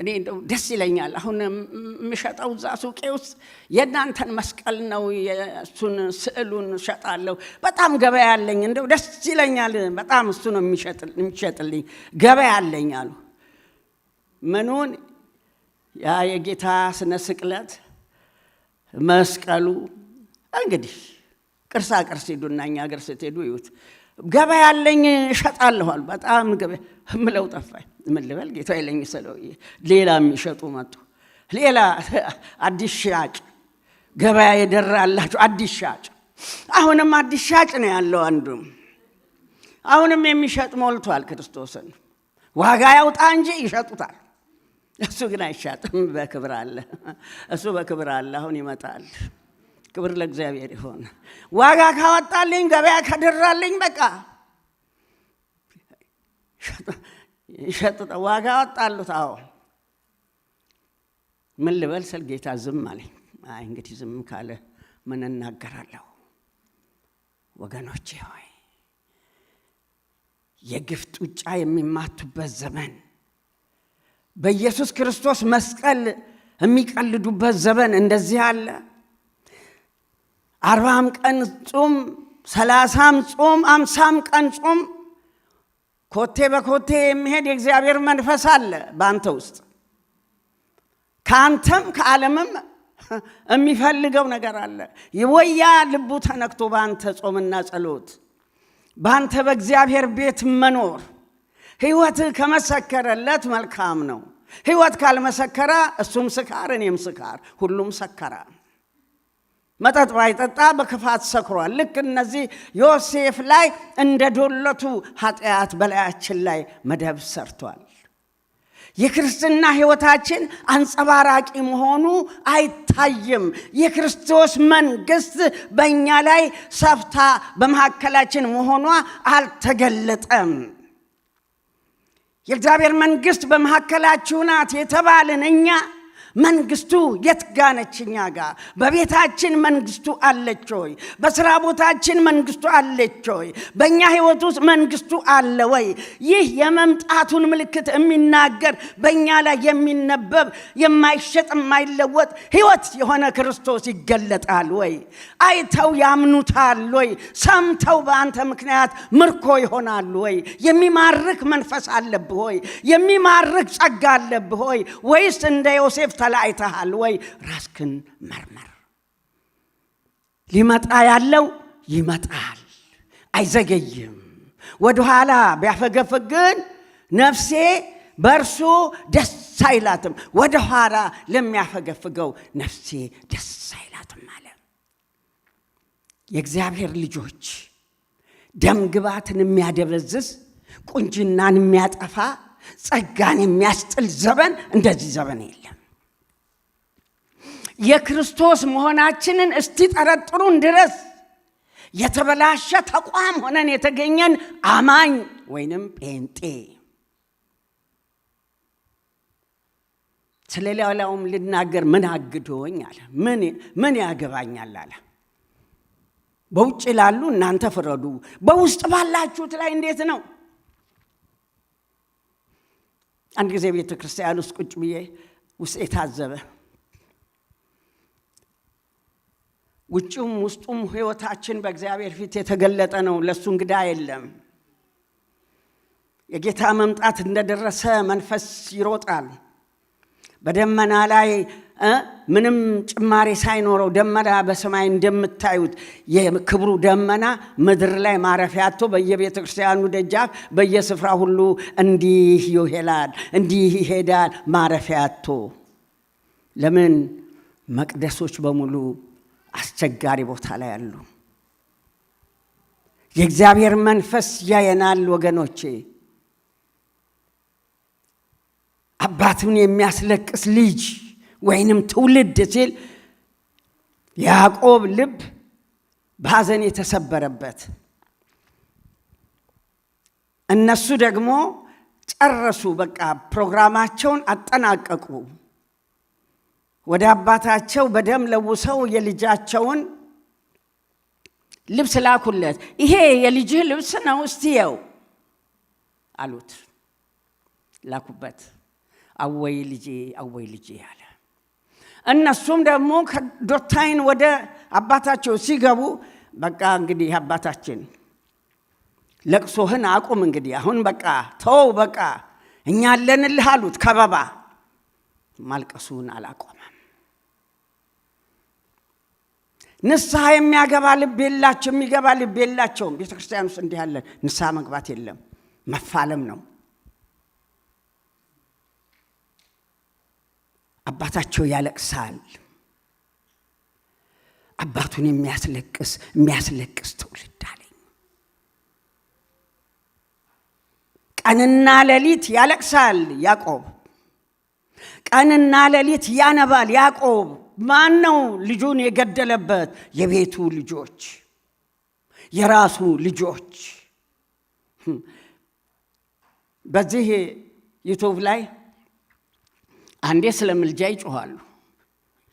እኔ እንደው ደስ ይለኛል። አሁን የምሸጠው እዛ ሱቄ ውስጥ የእናንተን መስቀል ነው፣ የእሱን ስዕሉን እሸጣለሁ። በጣም ገበያ አለኝ፣ እንደው ደስ ይለኛል በጣም እሱ ነው የሚሸጥልኝ፣ ገበያ አለኝ አሉ። ምኑን? ያ የጌታ ስነ ስቅለት መስቀሉ። እንግዲህ ቅርሳ ቅርስ ሄዱና እኛ ሀገር ስትሄዱ ይዩት። ገበያ ያለኝ እሸጣለኋል። በጣም ገበያ ምለው ጠፋኝ። ምን ልበል? ጌታ ይለኝ ስለው ሌላ የሚሸጡ መጡ። ሌላ አዲስ ሻጭ፣ ገበያ የደራላችሁ አዲስ ሻጭ። አሁንም አዲስ ሻጭ ነው ያለው አንዱም። አሁንም የሚሸጥ ሞልቷል። ክርስቶስን ዋጋ ያውጣ እንጂ ይሸጡታል። እሱ ግን አይሻጥም። በክብር አለ፣ እሱ በክብር አለ። አሁን ይመጣል። ክብር ለእግዚአብሔር ይሁን። ዋጋ ካወጣልኝ፣ ገበያ ከደራልኝ በቃ ይሸጡት። ዋጋ አወጣሉት። አዎ ምን ልበል ስል ጌታ ዝም አለኝ። አይ እንግዲህ ዝም ካለ ምን እናገራለሁ? ወገኖቼ ሆይ የግፍ ጡጫ የሚማቱበት ዘመን፣ በኢየሱስ ክርስቶስ መስቀል የሚቀልዱበት ዘመን እንደዚህ አለ። 40 ቀን ጾም፣ 30 ጾም፣ 50 ቀን ጾም፣ ኮቴ በኮቴ የሚሄድ የእግዚአብሔር መንፈስ አለ በአንተ ውስጥ። ከአንተም ከዓለምም የሚፈልገው ነገር አለ። ይወያ ልቡ ተነክቶ በአንተ ጾምና ጸሎት፣ በአንተ በእግዚአብሔር ቤት መኖር። ሕይወት ከመሰከረለት መልካም ነው። ሕይወት ካልመሰከረ እሱም ስካር፣ እኔም ስካር፣ ሁሉም ሰከራ። መጠጥ ባይጠጣ በክፋት ሰክሯል። ልክ እነዚህ ዮሴፍ ላይ እንደ ዶለቱ ኃጢአት በላያችን ላይ መደብ ሰርቷል። የክርስትና ሕይወታችን አንጸባራቂ መሆኑ አይታይም። የክርስቶስ መንግሥት በእኛ ላይ ሰፍታ በመካከላችን መሆኗ አልተገለጠም። የእግዚአብሔር መንግሥት በመካከላችሁ ናት የተባልን እኛ መንግስቱ የት ጋነች? እኛ ጋር በቤታችን መንግስቱ አለች ወይ? በስራ ቦታችን መንግስቱ አለች ወይ? በእኛ ህይወት ውስጥ መንግስቱ አለ ወይ? ይህ የመምጣቱን ምልክት የሚናገር በእኛ ላይ የሚነበብ የማይሸጥ የማይለወጥ ህይወት የሆነ ክርስቶስ ይገለጣል ወይ? አይተው ያምኑታል ወይ? ሰምተው በአንተ ምክንያት ምርኮ ይሆናሉ ወይ? የሚማርክ መንፈስ አለብህ ወይ? የሚማርክ ጸጋ አለብህ ወይ? ወይስ እንደ ዮሴፍ ተላይተሃል ወይ? ራስክን መርመር። ሊመጣ ያለው ይመጣል፣ አይዘገይም። ወደኋላ ቢያፈገፍግን ነፍሴ በእርሱ ደስ አይላትም። ወደኋላ ለሚያፈገፍገው ነፍሴ ደስ አይላትም አለ። የእግዚአብሔር ልጆች ደም ግባትን የሚያደበዝዝ ቁንጅናን የሚያጠፋ ጸጋን የሚያስጥል ዘመን እንደዚህ ዘመን የለም። የክርስቶስ መሆናችንን እስቲ ጠረጥሩን ድረስ የተበላሸ ተቋም ሆነን የተገኘን አማኝ ወይንም ጴንጤ ስለሌላውም ልናገር ምን አግዶኝ አለ። ምን ያገባኛል አለ። በውጭ ላሉ እናንተ ፍረዱ፣ በውስጥ ባላችሁት ላይ እንዴት ነው? አንድ ጊዜ ቤተ ክርስቲያን ውስጥ ቁጭ ብዬ ውስጥ የታዘበ ውጭም ውስጡም ህይወታችን በእግዚአብሔር ፊት የተገለጠ ነው። ለሱ እንግዳ የለም። የጌታ መምጣት እንደደረሰ መንፈስ ይሮጣል። በደመና ላይ ምንም ጭማሪ ሳይኖረው ደመና በሰማይ እንደምታዩት የክብሩ ደመና ምድር ላይ ማረፊያ አጥቶ በየቤተ ክርስቲያኑ ደጃፍ በየስፍራ ሁሉ እንዲህ ይሄዳል፣ እንዲህ ይሄዳል ማረፊያ አጥቶ። ለምን? መቅደሶች በሙሉ አስቸጋሪ ቦታ ላይ አሉ። የእግዚአብሔር መንፈስ ያየናል ወገኖቼ። አባቱን የሚያስለቅስ ልጅ ወይንም ትውልድ ሲል ያዕቆብ ልብ በሐዘን የተሰበረበት፣ እነሱ ደግሞ ጨረሱ። በቃ ፕሮግራማቸውን አጠናቀቁ። ወደ አባታቸው በደም ለውሰው የልጃቸውን ልብስ ላኩለት። ይሄ የልጅህ ልብስ ነው እስቲየው አሉት። ላኩበት። አወይ ልጄ አወይ ልጄ አለ። እነሱም ደግሞ ከዶታይን ወደ አባታቸው ሲገቡ በቃ እንግዲህ አባታችን ለቅሶህን አቁም፣ እንግዲህ አሁን በቃ ተው፣ በቃ እኛ አለንልህ አሉት። ከበባ ማልቀሱን አላቆመም። ንስሐ የሚያገባ ልብ የላቸው፣ የሚገባ ልብ የላቸውም። ቤተ ክርስቲያን ውስጥ እንዲህ ያለ ንስሐ መግባት የለም፣ መፋለም ነው። አባታቸው ያለቅሳል። አባቱን የሚያስለቅስ ትውልድ አለኝ። ቀንና ሌሊት ያለቅሳል ያዕቆብ፣ ቀንና ሌሊት ያነባል ያዕቆብ። ማን ነው ልጁን የገደለበት? የቤቱ ልጆች፣ የራሱ ልጆች። በዚህ ዩቱብ ላይ አንዴ ስለ ምልጃ ይጮኻሉ፣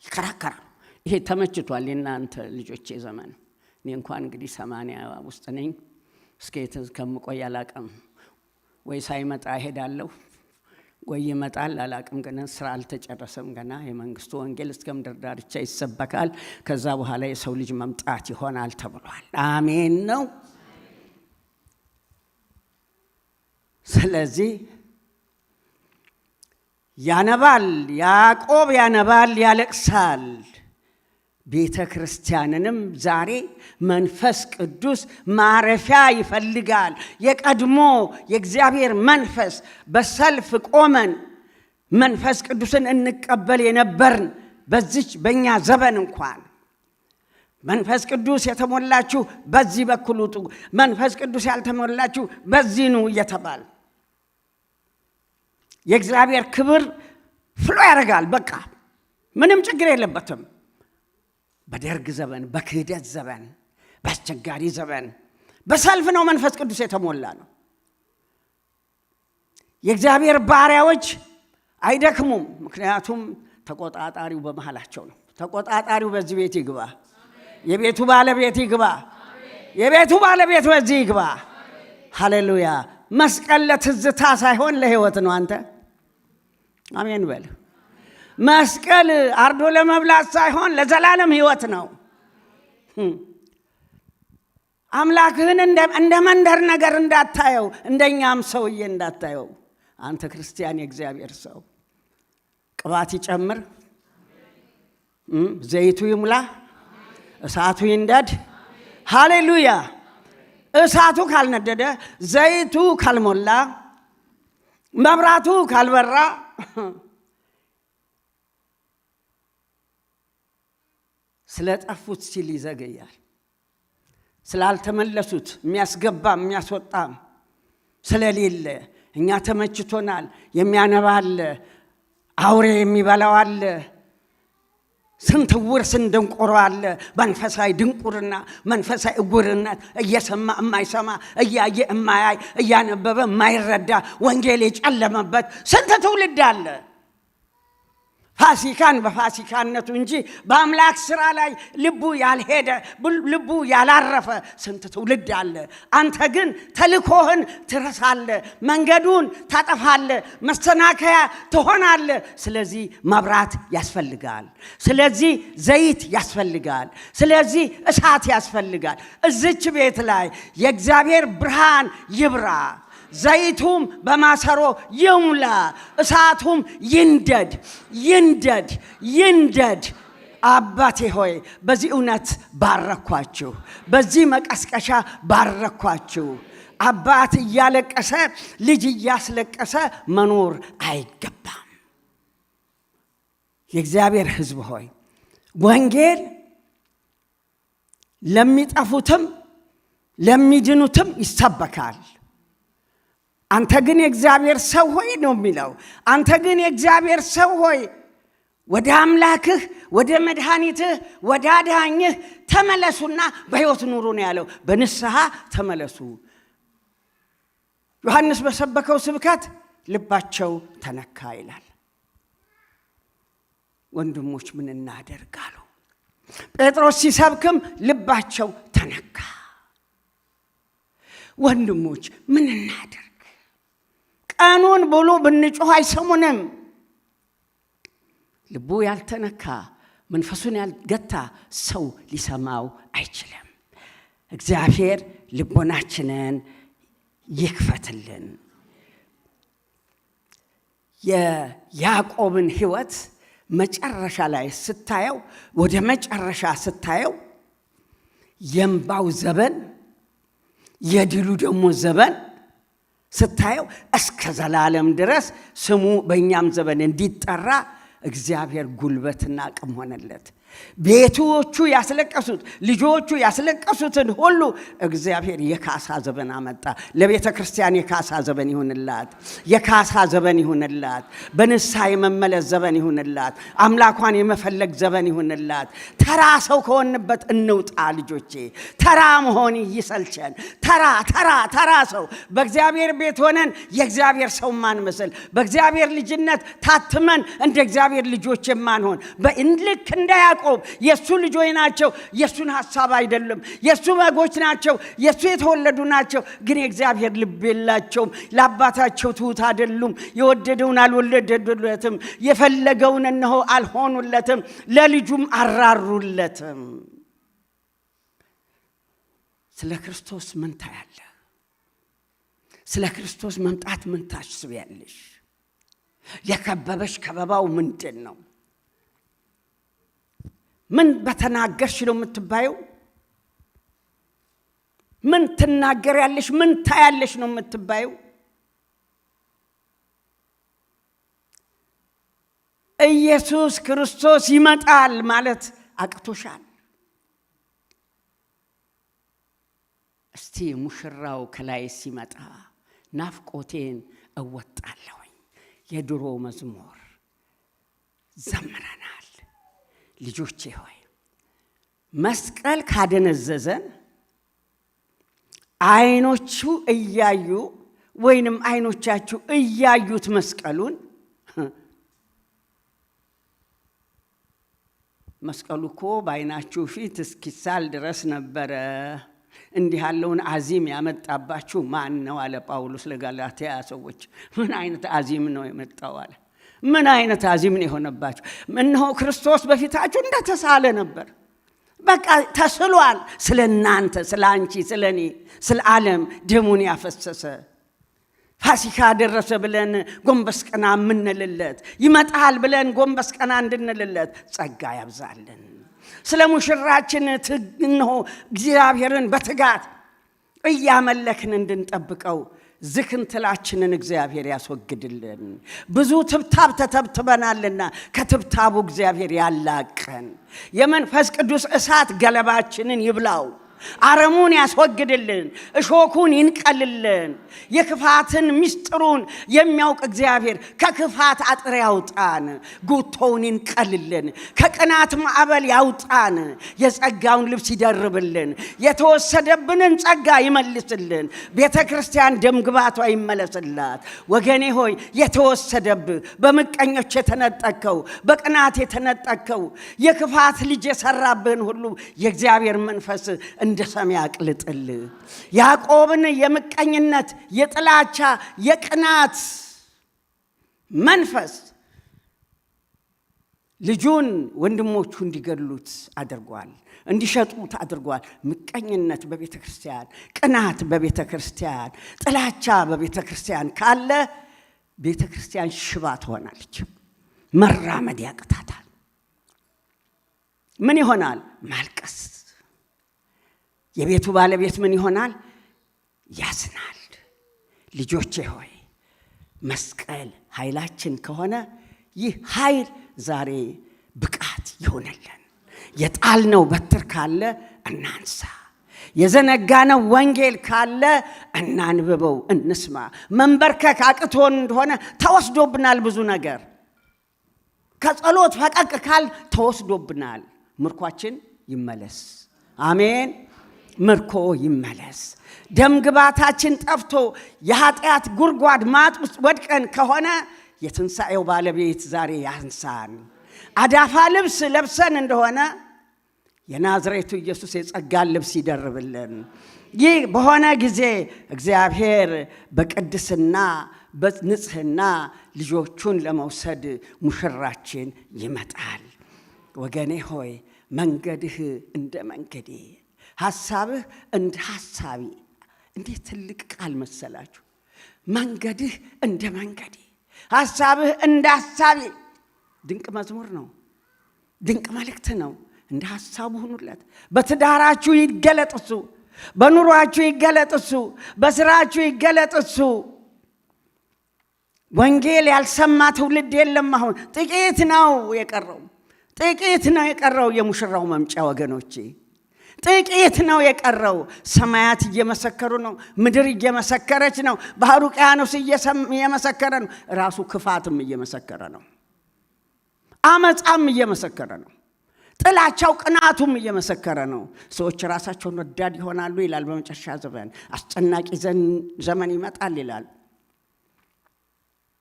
ይከራከራሉ። ይሄ ተመችቷል የእናንተ ልጆቼ ዘመን። እኔ እንኳን እንግዲህ 80 ውስጥ ነኝ። እስከ ከምቆይ አላቅም። ወይ ሳይመጣ እሄዳለሁ ወይ ይመጣል አላቅም። ገና ስራ አልተጨረሰም። ገና የመንግስቱ ወንጌል እስከ ምድር ዳርቻ ይሰበካል። ከዛ በኋላ የሰው ልጅ መምጣት ይሆናል ተብሏል። አሜን ነው። ስለዚህ ያነባል ያዕቆብ፣ ያነባል ያለቅሳል። ቤተ ክርስቲያንንም ዛሬ መንፈስ ቅዱስ ማረፊያ ይፈልጋል። የቀድሞ የእግዚአብሔር መንፈስ በሰልፍ ቆመን መንፈስ ቅዱስን እንቀበል የነበርን በዚች በእኛ ዘመን እንኳን መንፈስ ቅዱስ የተሞላችሁ በዚህ በኩል ውጡ፣ መንፈስ ቅዱስ ያልተሞላችሁ በዚህ ኑ እየተባል የእግዚአብሔር ክብር ፍሎ ያደርጋል። በቃ ምንም ችግር የለበትም። በደርግ ዘመን፣ በክህደት ዘመን፣ በአስቸጋሪ ዘመን በሰልፍ ነው መንፈስ ቅዱስ የተሞላ ነው። የእግዚአብሔር ባሪያዎች አይደክሙም፣ ምክንያቱም ተቆጣጣሪው በመሃላቸው ነው። ተቆጣጣሪው በዚህ ቤት ይግባ፣ የቤቱ ባለቤት ይግባ፣ የቤቱ ባለቤት በዚህ ይግባ። ሃሌሉያ። መስቀል ለትዝታ ሳይሆን ለሕይወት ነው። አንተ አሜን በል። መስቀል አርዶ ለመብላት ሳይሆን ለዘላለም ሕይወት ነው። አምላክህን እንደ መንደር ነገር እንዳታየው፣ እንደኛም ሰውዬ እንዳታየው። አንተ ክርስቲያን የእግዚአብሔር ሰው ቅባት ይጨምር፣ ዘይቱ ይሙላ፣ እሳቱ ይንደድ። ሃሌሉያ። እሳቱ ካልነደደ፣ ዘይቱ ካልሞላ፣ መብራቱ ካልበራ ስለጠፉት ሲል ይዘገያል። ስላልተመለሱት የሚያስገባ የሚያስወጣ ስለሌለ እኛ ተመችቶናል። የሚያነባለ አውሬ የሚበላው አለ። ስንት ዕውር ስንት ደንቆሮ አለ። መንፈሳዊ ድንቁርና፣ መንፈሳዊ ዕውርነት፣ እየሰማ የማይሰማ እያየ የማያይ እያነበበ የማይረዳ ወንጌል የጨለመበት ስንት ትውልድ አለ። ፋሲካን በፋሲካነቱ እንጂ በአምላክ ሥራ ላይ ልቡ ያልሄደ ልቡ ያላረፈ ስንት ትውልድ አለ። አንተ ግን ተልኮህን ትረሳለህ፣ መንገዱን ታጠፋለህ፣ መሰናከያ ትሆናለህ። ስለዚህ መብራት ያስፈልጋል፣ ስለዚህ ዘይት ያስፈልጋል፣ ስለዚህ እሳት ያስፈልጋል። እዚች ቤት ላይ የእግዚአብሔር ብርሃን ይብራ፣ ዘይቱም በማሰሮ ይሙላ፣ እሳቱም ይንደድ ይንደድ ይንደድ። አባቴ ሆይ በዚህ እውነት ባረኳችሁ፣ በዚህ መቀስቀሻ ባረኳችሁ። አባት እያለቀሰ ልጅ እያስለቀሰ መኖር አይገባም። የእግዚአብሔር ሕዝብ ሆይ ወንጌል ለሚጠፉትም ለሚድኑትም ይሰበካል። አንተ ግን የእግዚአብሔር ሰው ሆይ ነው የሚለው። አንተ ግን የእግዚአብሔር ሰው ሆይ ወደ አምላክህ ወደ መድኃኒትህ ወደ አዳኝህ ተመለሱና በሕይወት ኑሩ ነው ያለው። በንስሐ ተመለሱ። ዮሐንስ በሰበከው ስብከት ልባቸው ተነካ ይላል። ወንድሞች ምን እናደርጋሉ? ጴጥሮስ ሲሰብክም ልባቸው ተነካ። ወንድሞች ምን እናደርግ? ቀኑን ብሎ ብንጮህ አይሰሙንም። ልቡ ያልተነካ መንፈሱን ያልገታ ሰው ሊሰማው አይችልም። እግዚአብሔር ልቦናችንን ይክፈትልን። የያዕቆብን ሕይወት መጨረሻ ላይ ስታየው፣ ወደ መጨረሻ ስታየው የእንባው ዘመን የድሉ ደግሞ ዘመን ስታየው እስከ ዘላለም ድረስ ስሙ በእኛም ዘመን እንዲጠራ እግዚአብሔር ጉልበትና አቅም ሆነለት። ቤቶቹ ያስለቀሱት ልጆቹ ያስለቀሱትን ሁሉ እግዚአብሔር የካሳ ዘመን አመጣ። ለቤተ ክርስቲያን የካሳ ዘመን ይሁንላት፣ የካሳ ዘመን ይሁንላት፣ በንስሐ የመመለስ ዘመን ይሁንላት፣ አምላኳን የመፈለግ ዘመን ይሁንላት። ተራ ሰው ከሆንበት እንውጣ ልጆቼ። ተራ መሆን ይሰልቸን። ተራ ሰው በእግዚአብሔር ቤት ሆነን የእግዚአብሔር ሰው ማንመስል፣ በእግዚአብሔር ልጅነት ታትመን እንደ እግዚአብሔር ልጆች የማንሆን ልክ እንደ ያዕቆብ የሱ ልጆች ናቸው። የሱን ሐሳብ አይደለም። የሱ በጎች ናቸው። የሱ የተወለዱ ናቸው። ግን የእግዚአብሔር ልብ የላቸውም። ለአባታቸው ትሑት አይደሉም። የወደደውን አልወለዱለትም። የፈለገውን እነሆ አልሆኑለትም። ለልጁም አራሩለትም። ስለ ክርስቶስ ምን ታያለህ? ስለ ክርስቶስ መምጣት ምን ታስቢያለሽ? የከበበሽ ከበባው ምንድን ነው? ምን በተናገርሽ ነው የምትባየው? ምን ትናገሪያለሽ? ምን ታያለሽ ነው የምትባየው? ኢየሱስ ክርስቶስ ይመጣል ማለት አቅቶሻል? እስቲ ሙሽራው ከላይ ሲመጣ ናፍቆቴን እወጣለሁኝ፣ የድሮ መዝሙር ዘምረናል። ልጆቼ ሆይ መስቀል ካደነዘዘን አይኖቹ እያዩ ወይንም አይኖቻችሁ እያዩት መስቀሉን መስቀሉ እኮ በአይናችሁ ፊት እስኪሳል ድረስ ነበረ። እንዲህ ያለውን አዚም ያመጣባችሁ ማን ነው አለ ጳውሎስ ለጋላትያ ሰዎች። ምን አይነት አዚም ነው የመጣው አለ። ምን አይነት አዚም ነው የሆነባችሁ? እነሆ ክርስቶስ በፊታችሁ እንደተሳለ ነበር። በቃ ተስሏል። ስለ እናንተ፣ ስለ አንቺ፣ ስለ እኔ፣ ስለ ዓለም ደሙን ያፈሰሰ ፋሲካ ደረሰ ብለን ጎንበስ ቀና የምንልለት፣ ይመጣል ብለን ጎንበስ ቀና እንድንልለት ጸጋ ያብዛልን። ስለ ሙሽራችን እነሆ እግዚአብሔርን በትጋት እያመለክን እንድንጠብቀው ዝክንትላችንን እግዚአብሔር ያስወግድልን። ብዙ ትብታብ ተተብትበናልና ከትብታቡ እግዚአብሔር ያላቀን። የመንፈስ ቅዱስ እሳት ገለባችንን ይብላው፣ አረሙን ያስወግድልን፣ እሾኩን ይንቀልልን። የክፋትን ምስጢሩን የሚያውቅ እግዚአብሔር ከክፋት አጥር ያውጣን፣ ጉቶውን ይንቀልልን፣ ከቅናት ማዕበል ያውጣን፣ የጸጋውን ልብስ ይደርብልን፣ የተወሰደብንን ጸጋ ይመልስልን። ቤተ ክርስቲያን ደምግባቷ ይመለስላት። ወገኔ ሆይ የተወሰደብህ በምቀኞች የተነጠከው፣ በቅናት የተነጠከው የክፋት ልጅ የሰራብህን ሁሉ የእግዚአብሔር መንፈስ እንደ ሰማይ ያቅልጥል። ያዕቆብን የምቀኝነት፣ የጥላቻ፣ የቅናት መንፈስ ልጁን ወንድሞቹ እንዲገድሉት አድርጓል፣ እንዲሸጡት አድርጓል። ምቀኝነት በቤተ ክርስቲያን፣ ቅናት በቤተ ክርስቲያን፣ ጥላቻ በቤተ ክርስቲያን ካለ ቤተ ክርስቲያን ሽባ ትሆናለች፣ መራመድ ያቅታታል። ምን ይሆናል? ማልቀስ። የቤቱ ባለቤት ምን ይሆናል? ያዝናል። ልጆቼ ሆይ መስቀል ኃይላችን ከሆነ ይህ ኃይል ዛሬ ብቃት ይሆነልን። የጣልነው በትር ካለ እናንሳ፣ የዘነጋነው ወንጌል ካለ እናንብበው፣ እንስማ። መንበርከክ አቅቶን እንደሆነ ተወስዶብናል ብዙ ነገር። ከጸሎት ፈቀቅ ካል ተወስዶብናል። ምርኳችን ይመለስ። አሜን። ምርኮ ይመለስ። ደም ግባታችን ጠፍቶ የኃጢአት ጉድጓድ ማጥ ውስጥ ወድቀን ከሆነ የትንሣኤው ባለቤት ዛሬ ያንሳን። አዳፋ ልብስ ለብሰን እንደሆነ የናዝሬቱ ኢየሱስ የጸጋን ልብስ ይደርብልን። ይህ በሆነ ጊዜ እግዚአብሔር በቅድስና በንጽህና ልጆቹን ለመውሰድ ሙሽራችን ይመጣል። ወገኔ ሆይ መንገድህ እንደ መንገዴ፣ ሐሳብህ እንደ ሐሳቢ። እንዴት ትልቅ ቃል መሰላችሁ! መንገድህ እንደ መንገዴ፣ ሐሳብህ እንደ ሐሳቤ። ድንቅ መዝሙር ነው፣ ድንቅ መልእክት ነው። እንደ ሐሳቡ ሁኑለት። በትዳራችሁ ይገለጥ እሱ፣ በኑሯችሁ ይገለጥ እሱ፣ በስራችሁ ይገለጥ እሱ። ወንጌል ያልሰማ ትውልድ የለም። አሁን ጥቂት ነው የቀረው፣ ጥቂት ነው የቀረው የሙሽራው መምጫ ወገኖቼ፣ ጥቂት ነው የቀረው። ሰማያት እየመሰከሩ ነው፣ ምድር እየመሰከረች ነው፣ ባህሩ ውቅያኖስ እየመሰከረ ነው፣ ራሱ ክፋትም እየመሰከረ ነው፣ አመፃም እየመሰከረ ነው፣ ጥላቻው ቅናቱም እየመሰከረ ነው። ሰዎች ራሳቸውን ወዳድ ይሆናሉ ይላል። በመጨረሻ ዘመን አስጨናቂ ዘመን ይመጣል ይላል።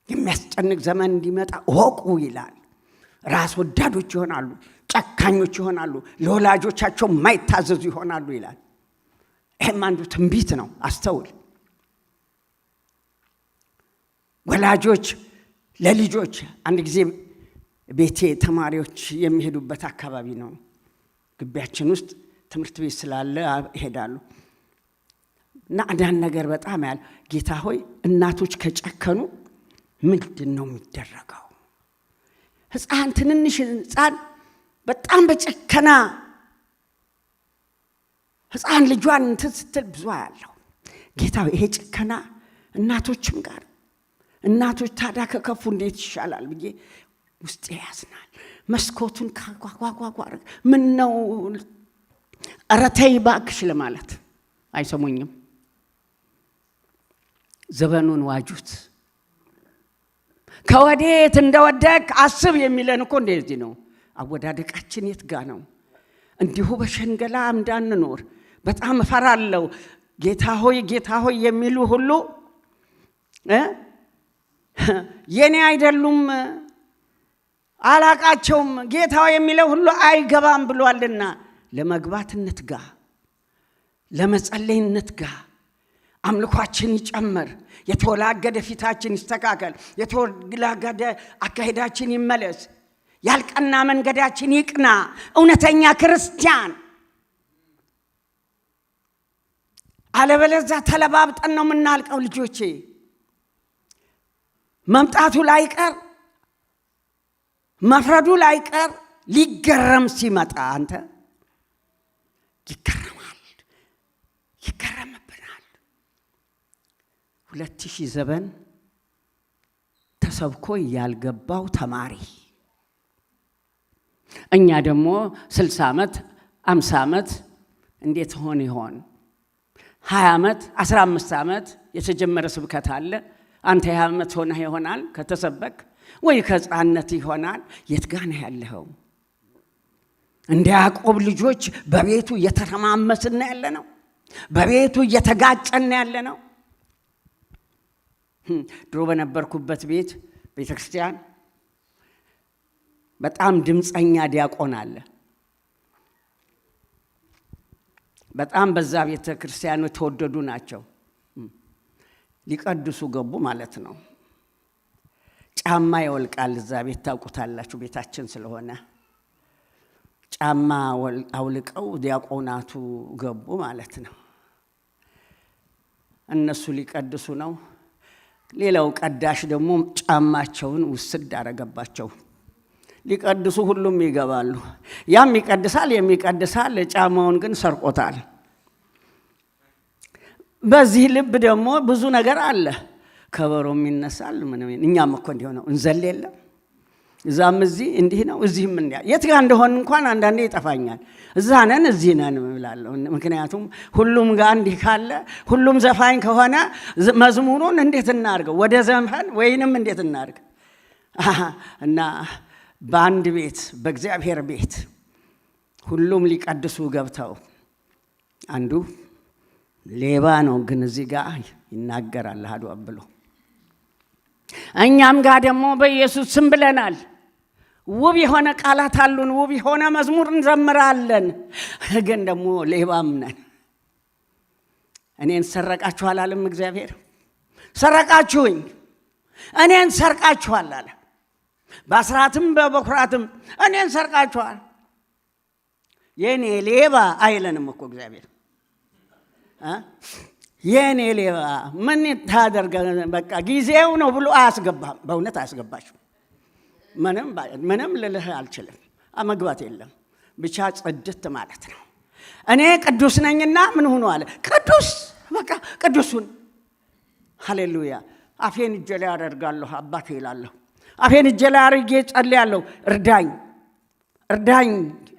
የሚያስጨንቅ ዘመን እንዲመጣ እወቁ ይላል። ራስ ወዳዶች ይሆናሉ፣ ጨካኞች ይሆናሉ፣ ለወላጆቻቸው የማይታዘዙ ይሆናሉ ይላል። ይህም አንዱ ትንቢት ነው። አስተውል። ወላጆች ለልጆች አንድ ጊዜ ቤቴ ተማሪዎች የሚሄዱበት አካባቢ ነው። ግቢያችን ውስጥ ትምህርት ቤት ስላለ ይሄዳሉ እና አንዳንድ ነገር በጣም ያለ ጌታ ሆይ እናቶች ከጨከኑ ምንድን ነው የሚደረገው? ሕፃን ትንንሽ ሕፃን በጣም በጨከና ሕፃን ልጇን እንትን ስትል ብዙ ያለው ጌታ ይሄ ጨከና እናቶችም ጋር እናቶች ታዲያ ከከፉ እንዴት ይሻላል ብዬ ውስጥ ያዝናል። መስኮቱን ካጓጓጓ ምን ነው ኧረ ተይ እባክሽ ለማለት አይሰሙኝም። ዘመኑን ዋጁት። ከወዴት እንደወደቅ አስብ የሚለን እኮ እንደዚህ ነው። አወዳደቃችን የት ጋ ነው? እንዲሁ በሸንገላ እንዳንኖር በጣም እፈራለሁ። ጌታ ሆይ የሚሉ ሁሉ የኔ አይደሉም፣ አላቃቸውም። ጌታ የሚለው ሁሉ አይገባም ብሏልና ለመግባት እንትጋ፣ ለመጸለይ እንትጋ። አምልኳችን ይጨመር፣ የተወላገደ ፊታችን ይስተካከል፣ የተወላገደ አካሄዳችን ይመለስ፣ ያልቀና መንገዳችን ይቅና። እውነተኛ ክርስቲያን አለበለዚያ ተለባብጠን ነው የምናልቀው። ልጆቼ መምጣቱ ላይቀር መፍረዱ ላይቀር ሊገረም ሲመጣ አንተ ይገረምብናል። 2000 ዘመን ተሰብኮ ያልገባው ተማሪ እኛ ደግሞ 60 ዓመት 50 ዓመት እንዴት ይሆን? 20 ዓመት 15 ዓመት የተጀመረ ስብከት አለ። አንተ 20 ዓመት ሆነህ ይሆናል ከተሰበክ፣ ወይ ከሕፃንነት ይሆናል። የት ጋር ነው ያለኸው? እንደ ያዕቆብ ልጆች በቤቱ እየተረማመስን ያለ ነው። በቤቱ እየተጋጨን ያለ ነው። ድሮ በነበርኩበት ቤተክርስቲያን በጣም ድምፀኛ ዲያቆን አለ። በጣም በዛ ቤተክርስቲያኑ ተወደዱ ናቸው። ሊቀድሱ ገቡ ማለት ነው። ጫማ ይወልቃል እዛ ቤት፣ ታውቁታላችሁ፣ ቤታችን ስለሆነ ጫማ አውልቀው ዲያቆናቱ ገቡ ማለት ነው። እነሱ ሊቀድሱ ነው። ሌላው ቀዳሽ ደግሞ ጫማቸውን ውስድ አረገባቸው። ሊቀድሱ ሁሉም ይገባሉ። ያም ይቀድሳል፣ ጫማውን ግን ሰርቆታል። በዚህ ልብ ደግሞ ብዙ ነገር አለ። ከበሮም ይነሳል። እኛም እኮ እንዲሆነው እንዘል የለም እዛም እዚህ እንዲህ ነው እዚህም እንዲያ። የት ጋር እንደሆን እንኳን አንዳንዴ ይጠፋኛል። እዛ ነን እዚህ ነን እላለሁ። ምክንያቱም ሁሉም ጋር እንዲህ ካለ፣ ሁሉም ዘፋኝ ከሆነ መዝሙሩን እንዴት እናርገው? ወደ ዘፈን ወይንም እንዴት እናርግ? እና በአንድ ቤት በእግዚአብሔር ቤት ሁሉም ሊቀድሱ ገብተው አንዱ ሌባ ነው ግን እዚህ ጋር ይናገራል አሐዱ አብ ብሎ፣ እኛም ጋር ደግሞ በኢየሱስ ስም ብለናል። ውብ የሆነ ቃላት አሉን፣ ውብ የሆነ መዝሙር እንዘምራለን። ግን ደግሞ ሌባም ነን። እኔን ሰረቃችሁ አላለም እግዚአብሔር? ሰረቃችሁኝ፣ እኔን ሰርቃችኋል አለ። በአስራትም በበኩራትም እኔን ሰርቃችኋል። የኔ ሌባ አይለንም እኮ እግዚአብሔር። የኔ ሌባ ምን ታደርገ? በቃ ጊዜው ነው ብሎ አያስገባም። በእውነት አያስገባሽም። ምንም ልልህ አልችልም። መግባት የለም ብቻ ጽድት ማለት ነው። እኔ ቅዱስ ነኝና ምን ሆኖ አለ? ቅዱስ በቃ ቅዱሱን ሃሌሉያ። አፌን እጄ ላይ አደርጋለሁ፣ አባቴ ይላለሁ። አፌን እጄ ላይ አድርጌ ጸልያለሁ። እርዳኝ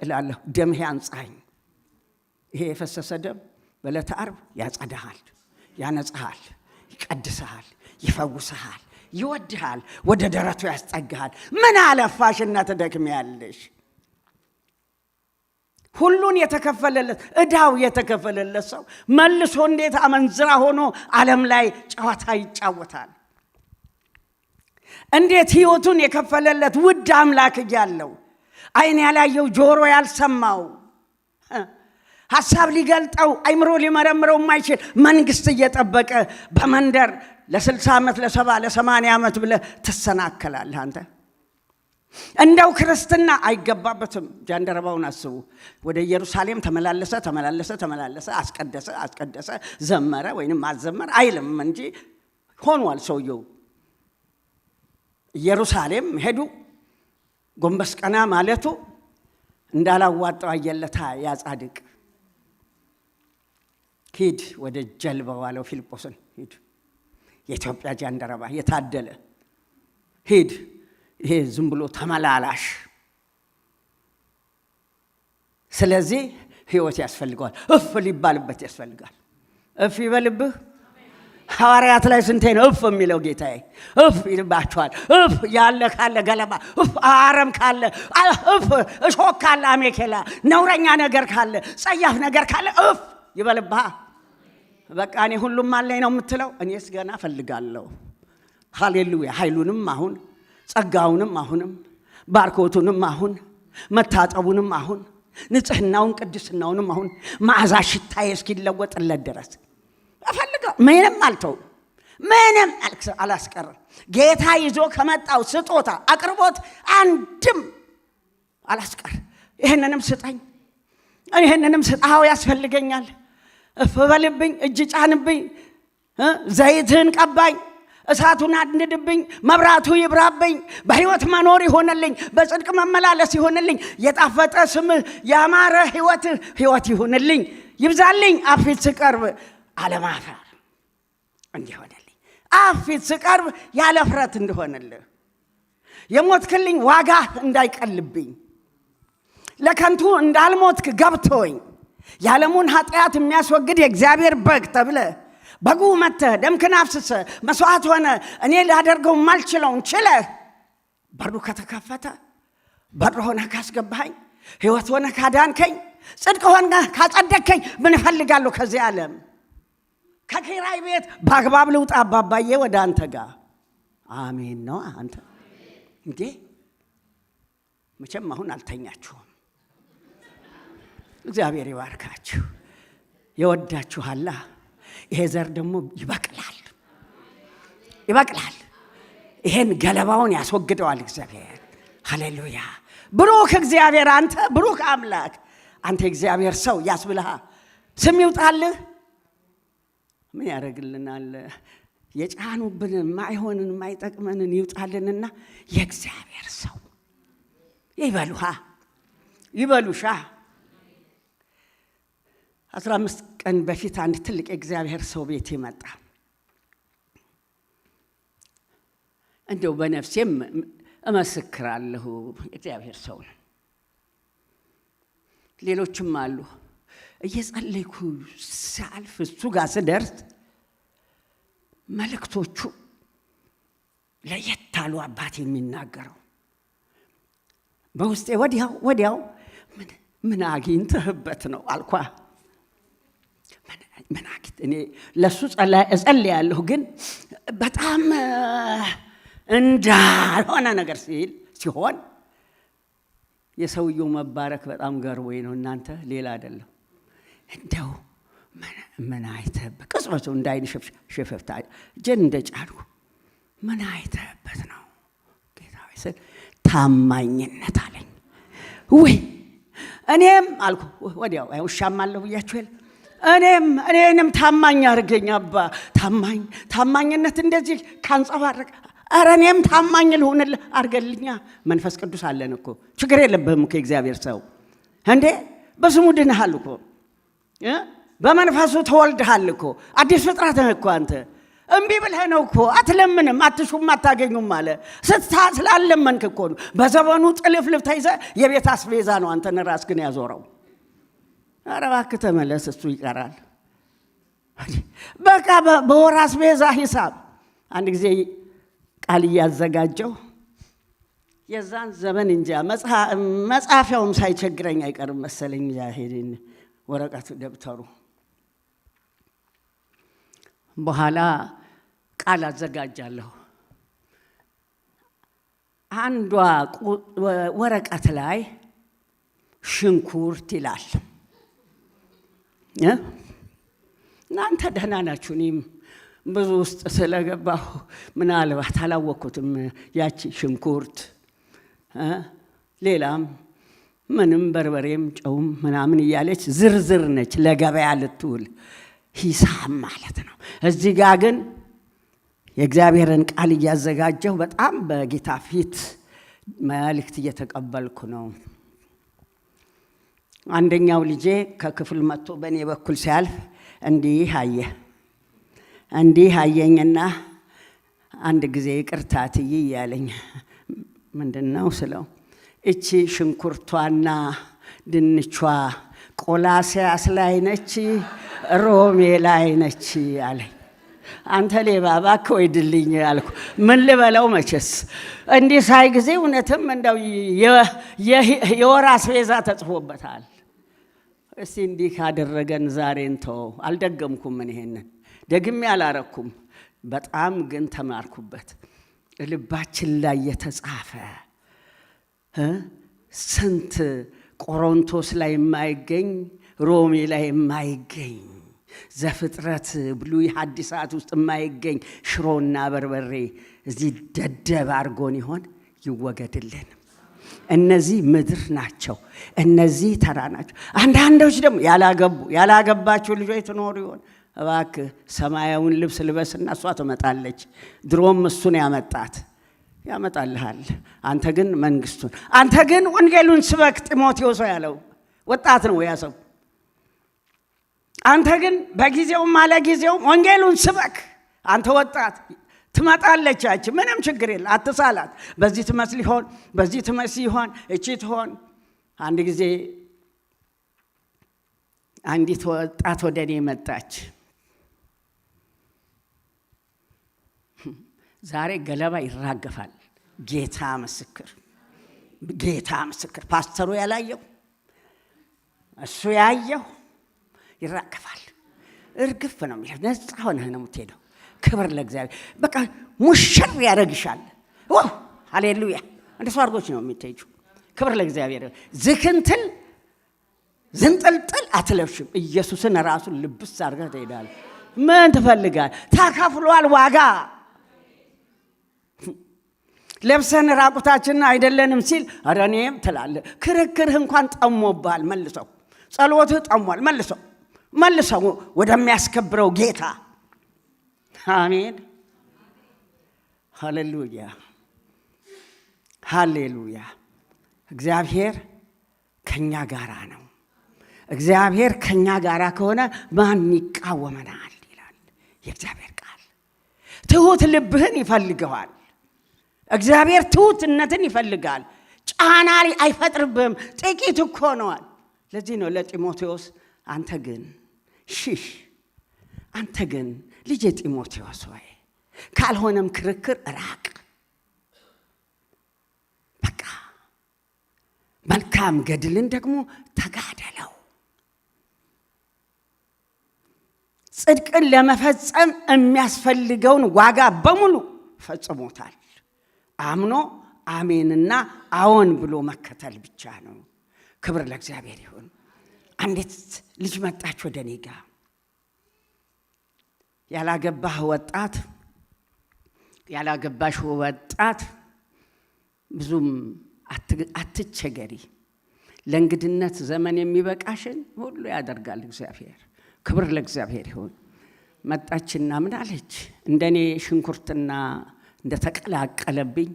እላለሁ። ደምህ ያንጻኝ። ይሄ የፈሰሰ ደም በዕለተ ዓርብ ያጸዳሃል፣ ያነጻሃል፣ ይቀድስሃል፣ ይፈውስሃል፣ ይወድሃል፣ ወደ ደረቱ ያስጠጋሃል። ምን አለፋሽና ትደክሚያለሽ? ሁሉን የተከፈለለት ዕዳው የተከፈለለት ሰው መልሶ እንዴት አመንዝራ ሆኖ ዓለም ላይ ጨዋታ ይጫወታል? እንዴት ሕይወቱን የከፈለለት ውድ አምላክ እያለው ዓይን ያላየው ጆሮ ያልሰማው ሐሳብ ሊገልጠው አይምሮ ሊመረምረው የማይችል መንግስት እየጠበቀ በመንደር ለ60 ዓመት ለ70 ለ80 ዓመት ብለህ ትሰናከላለህ። አንተ እንደው ክርስትና አይገባበትም። ጃንደረባውን አስቡ። ወደ ኢየሩሳሌም ተመላለሰ፣ አስቀደሰ፣ ዘመረ ወይንም አዘመረ አይልም እንጂ ሆኗል። ሰውየው ኢየሩሳሌም ሄዱ። ጎንበስ ቀና ማለቱ እንዳላዋጣው አየለታ ያጻድቅ ሂድ ወደ ጀልባው አለው ፊልጶስን። ሂድ የኢትዮጵያ ጃንደረባ የታደለ ሂድ። ይሄ ዝም ብሎ ተመላላሽ። ስለዚህ ህይወት ያስፈልገዋል። እፍ ሊባልበት ያስፈልጋል። እፍ ይበልብህ። ሐዋርያት ላይ ስንቴ ነው እፍ የሚለው ጌታዬ? እፍ ይልባቸዋል። እፍ ያለ ካለ ገለባ፣ እፍ አረም ካለ፣ እፍ እሾክ ካለ፣ አሜኬላ ነውረኛ ነገር ካለ፣ ጸያፍ ነገር ካለ እፍ ይበልብሃ። በቃ እኔ ሁሉም አለኝ ነው የምትለው። እኔስ ገና እፈልጋለሁ። ሃሌሉያ። ኃይሉንም አሁን፣ ጸጋውንም አሁንም፣ ባርኮቱንም አሁን፣ መታጠቡንም አሁን፣ ንጽህናውን ቅድስናውንም አሁን፣ መዓዛ ሽታዬ እስኪለወጥለት ድረስ እፈልጋለሁ። ምንም አልተው፣ ምንም አላስቀርም። ጌታ ይዞ ከመጣው ስጦታ አቅርቦት አንድም አላስቀር። ይህንንም ስጠኝ፣ ይህንንም ስጣው ያስፈልገኛል። እፍ በልብኝ፣ እጅ ጫንብኝ፣ ዘይትህን ቀባኝ፣ እሳቱን አድንድብኝ፣ መብራቱ ይብራብኝ፣ በሕይወት መኖር ይሆንልኝ፣ በጽድቅ መመላለስ ይሆንልኝ፣ የጣፈጠ ስምህ ያማረ ሕይወት ይሆንልኝ፣ ይብዛልኝ። አፊት ስቀርብ አለማፈር እንዲሆንልኝ፣ አፊት ስቀርብ ያለ ፍረት እንዲሆንልህ፣ የሞትክልኝ ዋጋ እንዳይቀልብኝ፣ ለከንቱ እንዳልሞትክ ገብቶኝ የዓለሙን ኃጢአት የሚያስወግድ የእግዚአብሔር በግ ተብለ በጉ መጥተህ ደምክን አፍስሰህ መስዋዕት ሆነ እኔ ላደርገው ማልችለውን ችለህ በሩ ከተከፈተ በር ሆነ ካስገባኸኝ፣ ሕይወት ሆነ ካዳንከኝ፣ ጽድቅ ሆነ ካጸደቅከኝ ምን እፈልጋለሁ ከዚህ ዓለም? ከኪራይ ቤት በአግባብ ልውጣ አባባዬ ወደ አንተ ጋር። አሜን ነው። አንተ እንዴ መቼም አሁን አልተኛችሁም። እግዚአብሔር ይባርካችሁ፣ ይወዳችኋላ። ይሄ ዘር ደግሞ ይበቅላል። ይሄን ገለባውን ያስወግደዋል እግዚአብሔር። ሃሌሉያ። ብሩክ እግዚአብሔር፣ አንተ ብሩክ አምላክ፣ አንተ እግዚአብሔር ሰው ያስብልሃ። ስም ይውጣልህ። ምን ያደርግልናል? የጫኑብን ማይሆንን ማይጠቅመንን ይውጣልንና የእግዚአብሔር ሰው ይበሉሻ። 15 ቀን በፊት አንድ ትልቅ የእግዚአብሔር ሰው ቤት ይመጣ። እንደው በነፍሴም እመስክራለሁ የእግዚአብሔር ሰው ነው። ሌሎችም አሉ። እየጸለይኩ ሳልፍ እሱ ጋር ስደርስ መልእክቶቹ ለየት አሉ። አባት የሚናገረው በውስጤ ወዲያው ምን አግኝተህበት ነው አልኳ። ምን አግኝት እኔ ለሱ እጸልያለሁ፣ ግን በጣም እንዳልሆነ ነገር ሲሆን የሰውየው መባረክ በጣም ገርሞኝ ነው። እናንተ ሌላ አይደለም። እንደው ምን አይተህበት? ቅጽበቱ እንዳይን ሽፍታ እጄን እንደጫልኩ ምን አይተህበት ነው ጌታ ሆይ ስል ታማኝነት አለኝ። ወይ እኔም አልኩ ወዲያው ውሻማለሁ ብያችሁ የለ እኔንም ታማኝ አድርገኝ አባ። ታማኝነት እንደዚህ ካንጸባረቅ፣ ኧረ እኔም ታማኝ ልሆንልህ አድርገልኛ። መንፈስ ቅዱስ አለን እኮ፣ ችግር የለብህም እኮ የእግዚአብሔር ሰው እንዴ። በስሙ ድነሃል እኮ፣ በመንፈሱ ተወልደሃል እኮ፣ አዲስ ፍጥረት ነህ እኮ አንተ። እምቢ ብለህ ነው እኮ አትለምንም፣ አትሹም፣ አታገኙም አለ። ስላለመንክ እኮ ነው። በዘመኑ ጥልፍልፍ ተይዘህ የቤት አስቤዛ ነው አንተን ራስህን ያዞረው። ኧረ እባክህ ተመለስ፣ እሱ ይቀራል። በቃ በወር አስቤዛ ሂሳብ አንድ ጊዜ ቃል እያዘጋጀው የዛን ዘመን እንጃ መጻፊያውም ሳይቸግረኝ አይቀርም መሰለኝ። ሄድን ወረቀቱ ደብተሩ በኋላ ቃል አዘጋጃለሁ። አንዷ ወረቀት ላይ ሽንኩርት ይላል። እናንተ ደህና ናችሁ። እኔም ብዙ ውስጥ ስለገባሁ ምናልባት አላወቅኩትም። ያቺ ሽንኩርት ሌላም ምንም በርበሬም ጨውም ምናምን እያለች ዝርዝር ነች፣ ለገበያ ልትውል ሂሳብ ማለት ነው። እዚህ ጋር ግን የእግዚአብሔርን ቃል እያዘጋጀሁ በጣም በጌታ ፊት መልእክት እየተቀበልኩ ነው። አንደኛው ልጄ ከክፍል መጥቶ በእኔ በኩል ሲያልፍ እንዲህ አየኝና አንድ ጊዜ ይቅርታ ትይ እያለኝ ምንድን ነው ስለው እቺ ሽንኩርቷና ድንቿ ቆላስያስ ላይ ነች፣ ሮሜ ላይ ነች አለኝ። አንተ ሌባ እባክህ ወይድልኝ አልኩ። ምን ልበለው መቼስ እንዲህ ሳይ ጊዜ እውነትም እንደው የወር አስቤዛ ተጽፎበታል። እስቲ እንዲህ ካደረገን ዛሬን ተው። አልደገምኩም፣ ምን ይሄንን ደግሜ አላረኩም። በጣም ግን ተማርኩበት። ልባችን ላይ የተጻፈ ስንት ቆሮንቶስ ላይ የማይገኝ ሮሜ ላይ የማይገኝ ዘፍጥረት ብሉይ ሐዲሳት ውስጥ የማይገኝ ሽሮና በርበሬ እዚህ ደደብ አድርጎን ይሆን? ይወገድልን። እነዚህ ምድር ናቸው፣ እነዚህ ተራ ናቸው። አንዳንዶች ደግሞ ያላገባችሁ ልጆች ትኖሩ ይሆን? እባክህ ሰማያዊውን ልብስ ልበስና እሷ ትመጣለች። ድሮም እሱን ያመጣልሃል። አንተ ግን መንግስቱን፣ አንተ ግን ወንጌሉን ስበክ። ጢሞቴዎስ ያለው ወጣት ነው ያ ሰው። አንተ ግን በጊዜውም አለ ጊዜውም ወንጌሉን ስበክ። አንተ ወጣት ትመጣለች ያቺ፣ ምንም ችግር የለ፣ አትሳላት። በዚህ ትመስል ይሆን፣ በዚህ ትመስል ይሆን፣ እቺ ትሆን። አንድ ጊዜ አንዲት ወጣት ወደ እኔ መጣች። ዛሬ ገለባ ይራገፋል። ጌታ ምስክር፣ ጌታ ምስክር። ፓስተሩ ያላየው እሱ ያየው ይራገፋል። እርግፍ ነው የሚለው። ነፃ ሆነህ ነው የምትሄደው። ክብር ለእግዚአብሔር። በቃ ሙሽር ያደርግሻል። ሃሌሉያ። እንደሱ አድርጎች ነው የምትሄጂው። ክብር ለእግዚአብሔር። ዝክንትል ዝንጥልጥል አትለብሽም። ኢየሱስን ራሱን ልብስ አድርገህ ትሄዳለህ። ምን ትፈልጋለህ? ተከፍሏል ዋጋ። ለብሰን ራቁታችንን አይደለንም ሲል ኧረ እኔም ትላለህ። ክርክርህ እንኳን ጠሞብሃል፣ መልሰው። ጸሎትህ ጠሟል፣ መልሰው ወደሚያስከብረው ጌታ። አሜን። ሃሌሉያ፣ ሃሌሉያ። እግዚአብሔር ከኛ ጋራ ነው። እግዚአብሔር ከኛ ጋራ ከሆነ ማን ይቃወመናል ይላል የእግዚአብሔር ቃል። ትሁት ልብህን ይፈልገዋል። እግዚአብሔር ትሁትነትን ይፈልጋል። ጫና አይፈጥርብህም። ጥቂት እኮ ነዋል። ለዚህ ነው ለጢሞቴዎስ አንተ ግን ሽሽ፣ አንተ ግን ልጄ ጢሞቴዎስ ሆይ ካልሆነም ክርክር ራቅ። በቃ መልካም ገድልን ደግሞ ተጋደለው። ጽድቅን ለመፈጸም የሚያስፈልገውን ዋጋ በሙሉ ፈጽሞታል። አምኖ አሜንና አዎን ብሎ መከተል ብቻ ነው። ክብር ለእግዚአብሔር ይሁን። አንዲት ልጅ መጣች ወደ እኔ ጋር። ያላገባሽ ወጣት ብዙም አትቸገሪ፣ ለእንግድነት ዘመን የሚበቃሽን ሁሉ ያደርጋል እግዚአብሔር። ክብር ለእግዚአብሔር ይሁን። መጣችና ምን አለች? እንደኔ ሽንኩርትና እንደተቀላቀለብኝ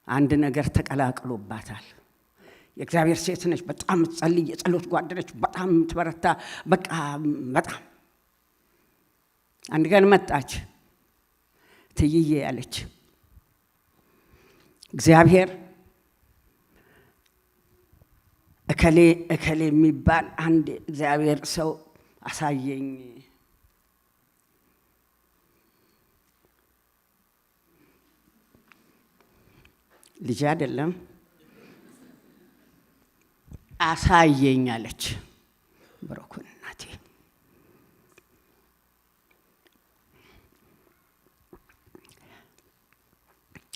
አንድ ነገር ተቀላቅሎባታል። የእግዚአብሔር ሴት ነች፣ በጣም ትጸልይ፣ የጸሎት ጓደነች፣ በጣም ትበረታ። በቃ በጣም አንድ ቀን መጣች። ትይዬ ያለች እግዚአብሔር እከሌ የሚባል አንድ እግዚአብሔር ሰው አሳየኝ። ልጅ አይደለም አሳየኝ አለች። ብሮኩን እናቴ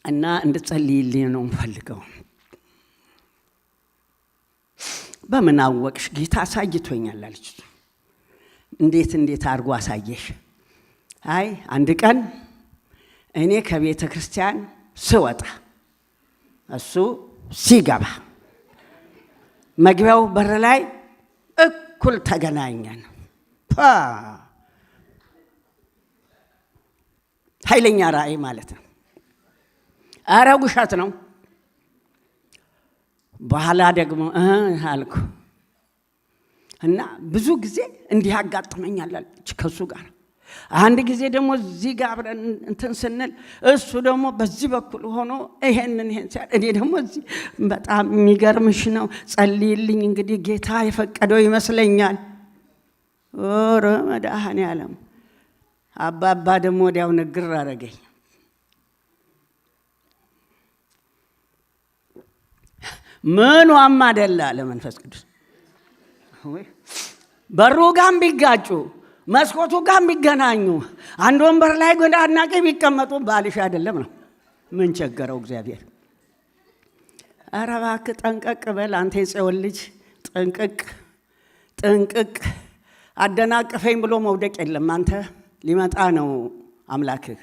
እና እንድጸልይልኝ ነው የምፈልገው። በምን አወቅሽ? ጌታ አሳይቶኛል አለች። እንዴት አድርጎ አሳየሽ? አይ አንድ ቀን እኔ ከቤተ ክርስቲያን ስወጣ እሱ ሲገባ መግቢያው በር ላይ እኩል ተገናኘን። ኃይለኛ ራእይ ማለት ነው። ኧረ ውሸት ነው። በኋላ ደግሞ አልኩ እና ብዙ ጊዜ እንዲህ ያጋጥመኛል ከሱ ጋር። አንድ ጊዜ ደግሞ እዚህ ጋር አብረን እንትን ስንል እሱ ደግሞ በዚህ በኩል ሆኖ ይሄን ሲያል እኔ ደግሞ እዚህ። በጣም የሚገርምሽ ነው። ጸልይልኝ እንግዲህ ጌታ የፈቀደው ይመስለኛል። ኦረ መድኃኔዓለም አባባ ደግሞ ወዲያው ንግር አረገኝ። ምኗም አይደለ አለ መንፈስ ቅዱስ። በሩ ጋም ቢጋጩ መስኮቱ ጋም ቢገናኙ አንድ ወንበር ላይ ጎዳና ቀኝ ቢቀመጡ ባልሽ አይደለም ነው። ምን ቸገረው እግዚአብሔር? ኧረ እባክህ ጠንቀቅ በል አንተ የጽዮን ልጅ፣ ጥንቅቅ። አደናቅፈኝ ብሎ መውደቅ የለም። አንተ ሊመጣ ነው አምላክህ።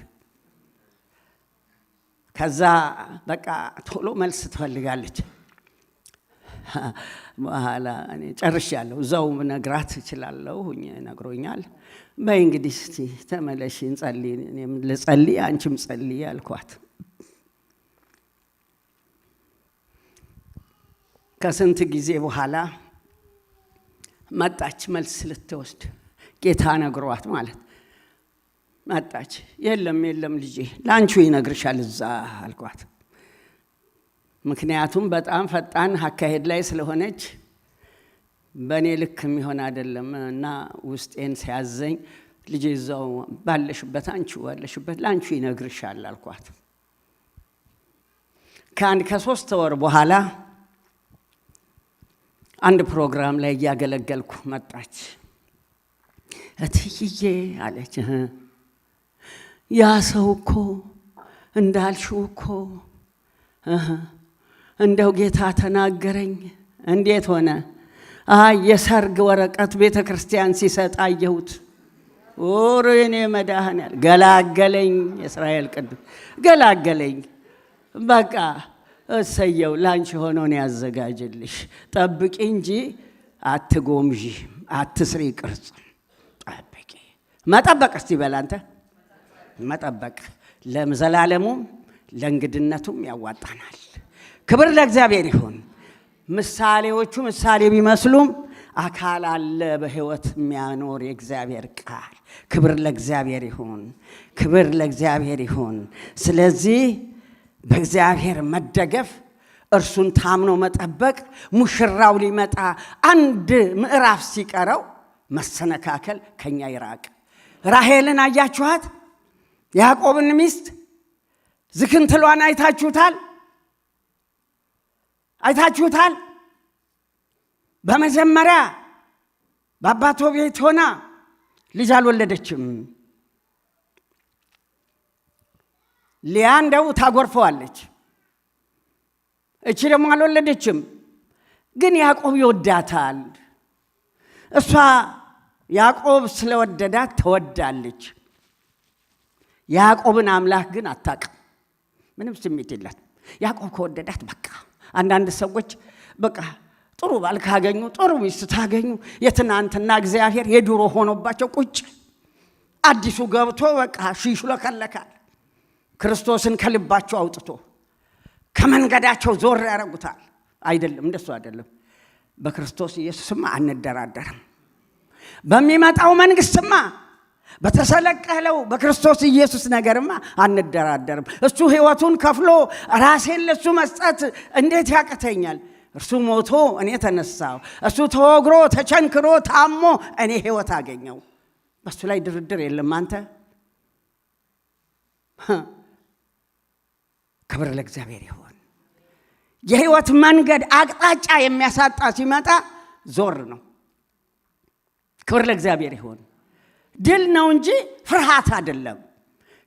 ከዛ በቃ ቶሎ መልስ ትፈልጋለች። በኋላ እኔ ጨርሻለሁ፣ እዛው ነግራት እችላለሁ፣ ነግሮኛል። በይ እንግዲህ እስቲ ተመለሽ እንጸልይ፣ እኔም ልጸልይ አንቺም ጸልይ አልኳት። ከስንት ጊዜ በኋላ መጣች መልስ ልትወስድ። ጌታ ነግሯት ማለት መጣች። የለም ልጄ ላንቺ ይነግርሻል እዛ አልኳት። ምክንያቱም በጣም ፈጣን አካሄድ ላይ ስለሆነች በእኔ ልክ የሚሆን አይደለም እና ውስጤን ሲያዘኝ ልጄ እዛው ባለሽበት አንቺ ባለሽበት ላንቺ ይነግርሻል አልኳት። ከ3 ወር በኋላ አንድ ፕሮግራም ላይ እያገለገልኩ መጣች። እትዬ አለች፣ ያ ሰው እኮ እንዳልሽው እኮ እንደው ጌታ ተናገረኝ። እንዴት ሆነ? የሰርግ ወረቀት ቤተ ክርስቲያን ሲሰጥ አየሁት። ኦሬኔ መድኃኒዓለም ገላገለኝ፣ የእስራኤል ቅዱስ ገላገለኝ። በቃ እሰየው ላንቺ ሆኖን ያዘጋጅልሽ። ጠብቂ እንጂ አትጎምዢ፣ አትስሪ ቅርጽ ጠብቂ። መጠበቅ እስቲ በላንተ መጠበቅ ለዘላለሙም ለእንግድነቱም ያዋጣናል። ክብር ለእግዚአብሔር ይሁን። ምሳሌዎቹ ምሳሌ ቢመስሉም አካል አለ በሕይወት የሚያኖር የእግዚአብሔር ቃል። ክብር ለእግዚአብሔር ይሁን፣ ክብር ለእግዚአብሔር ይሁን። ስለዚህ በእግዚአብሔር መደገፍ፣ እርሱን ታምኖ መጠበቅ፣ ሙሽራው ሊመጣ አንድ ምዕራፍ ሲቀረው መሰነካከል ከኛ ይራቅ። ራሔልን አያችኋት? ያዕቆብን ሚስት ዝክንትሏን አይታችሁታል? በመጀመሪያ በአባቷ ቤት ሆና ልጅ አልወለደችም። ሊያ እንደው ታጎርፈዋለች፣ እቺ ደግሞ አልወለደችም። ግን ያዕቆብ ይወዳታል። እሷ ያዕቆብ ስለወደዳት ተወዳለች። ያዕቆብን አምላክ ግን አታውቅም፣ ምንም ስሜት የላት። ያዕቆብ ከወደዳት በቃ። አንዳንድ ሰዎች በቃ ጥሩ ባል ካገኙ፣ ጥሩ ሚስት ታገኙ፣ የትናንትና እግዚአብሔር የድሮ ሆኖባቸው ቁጭ፣ አዲሱ ገብቶ በቃ ይሽለከለካል። ክርስቶስን ከልባቸው አውጥቶ ከመንገዳቸው ዞር ያረጉታል። አይደለም፣ እንደሱ አይደለም። በክርስቶስ ኢየሱስማ አንደራደርም። በሚመጣው መንግስትማ በተሰለቀለው በክርስቶስ ኢየሱስ ነገርማ አንደራደርም። እሱ ሕይወቱን ከፍሎ ራሴን ለሱ መስጠት እንዴት ያቅተኛል? እርሱ ሞቶ እኔ ተነሳው፣ እሱ ተወግሮ ተቸንክሮ ታሞ እኔ ሕይወት አገኘው። በሱ ላይ ድርድር የለም። አንተ ክብር ለእግዚአብሔር ይሁን። የሕይወት መንገድ አቅጣጫ የሚያሳጣ ሲመጣ ዞር ነው። ክብር ለእግዚአብሔር ይሁን። ድል ነው እንጂ ፍርሃት አይደለም።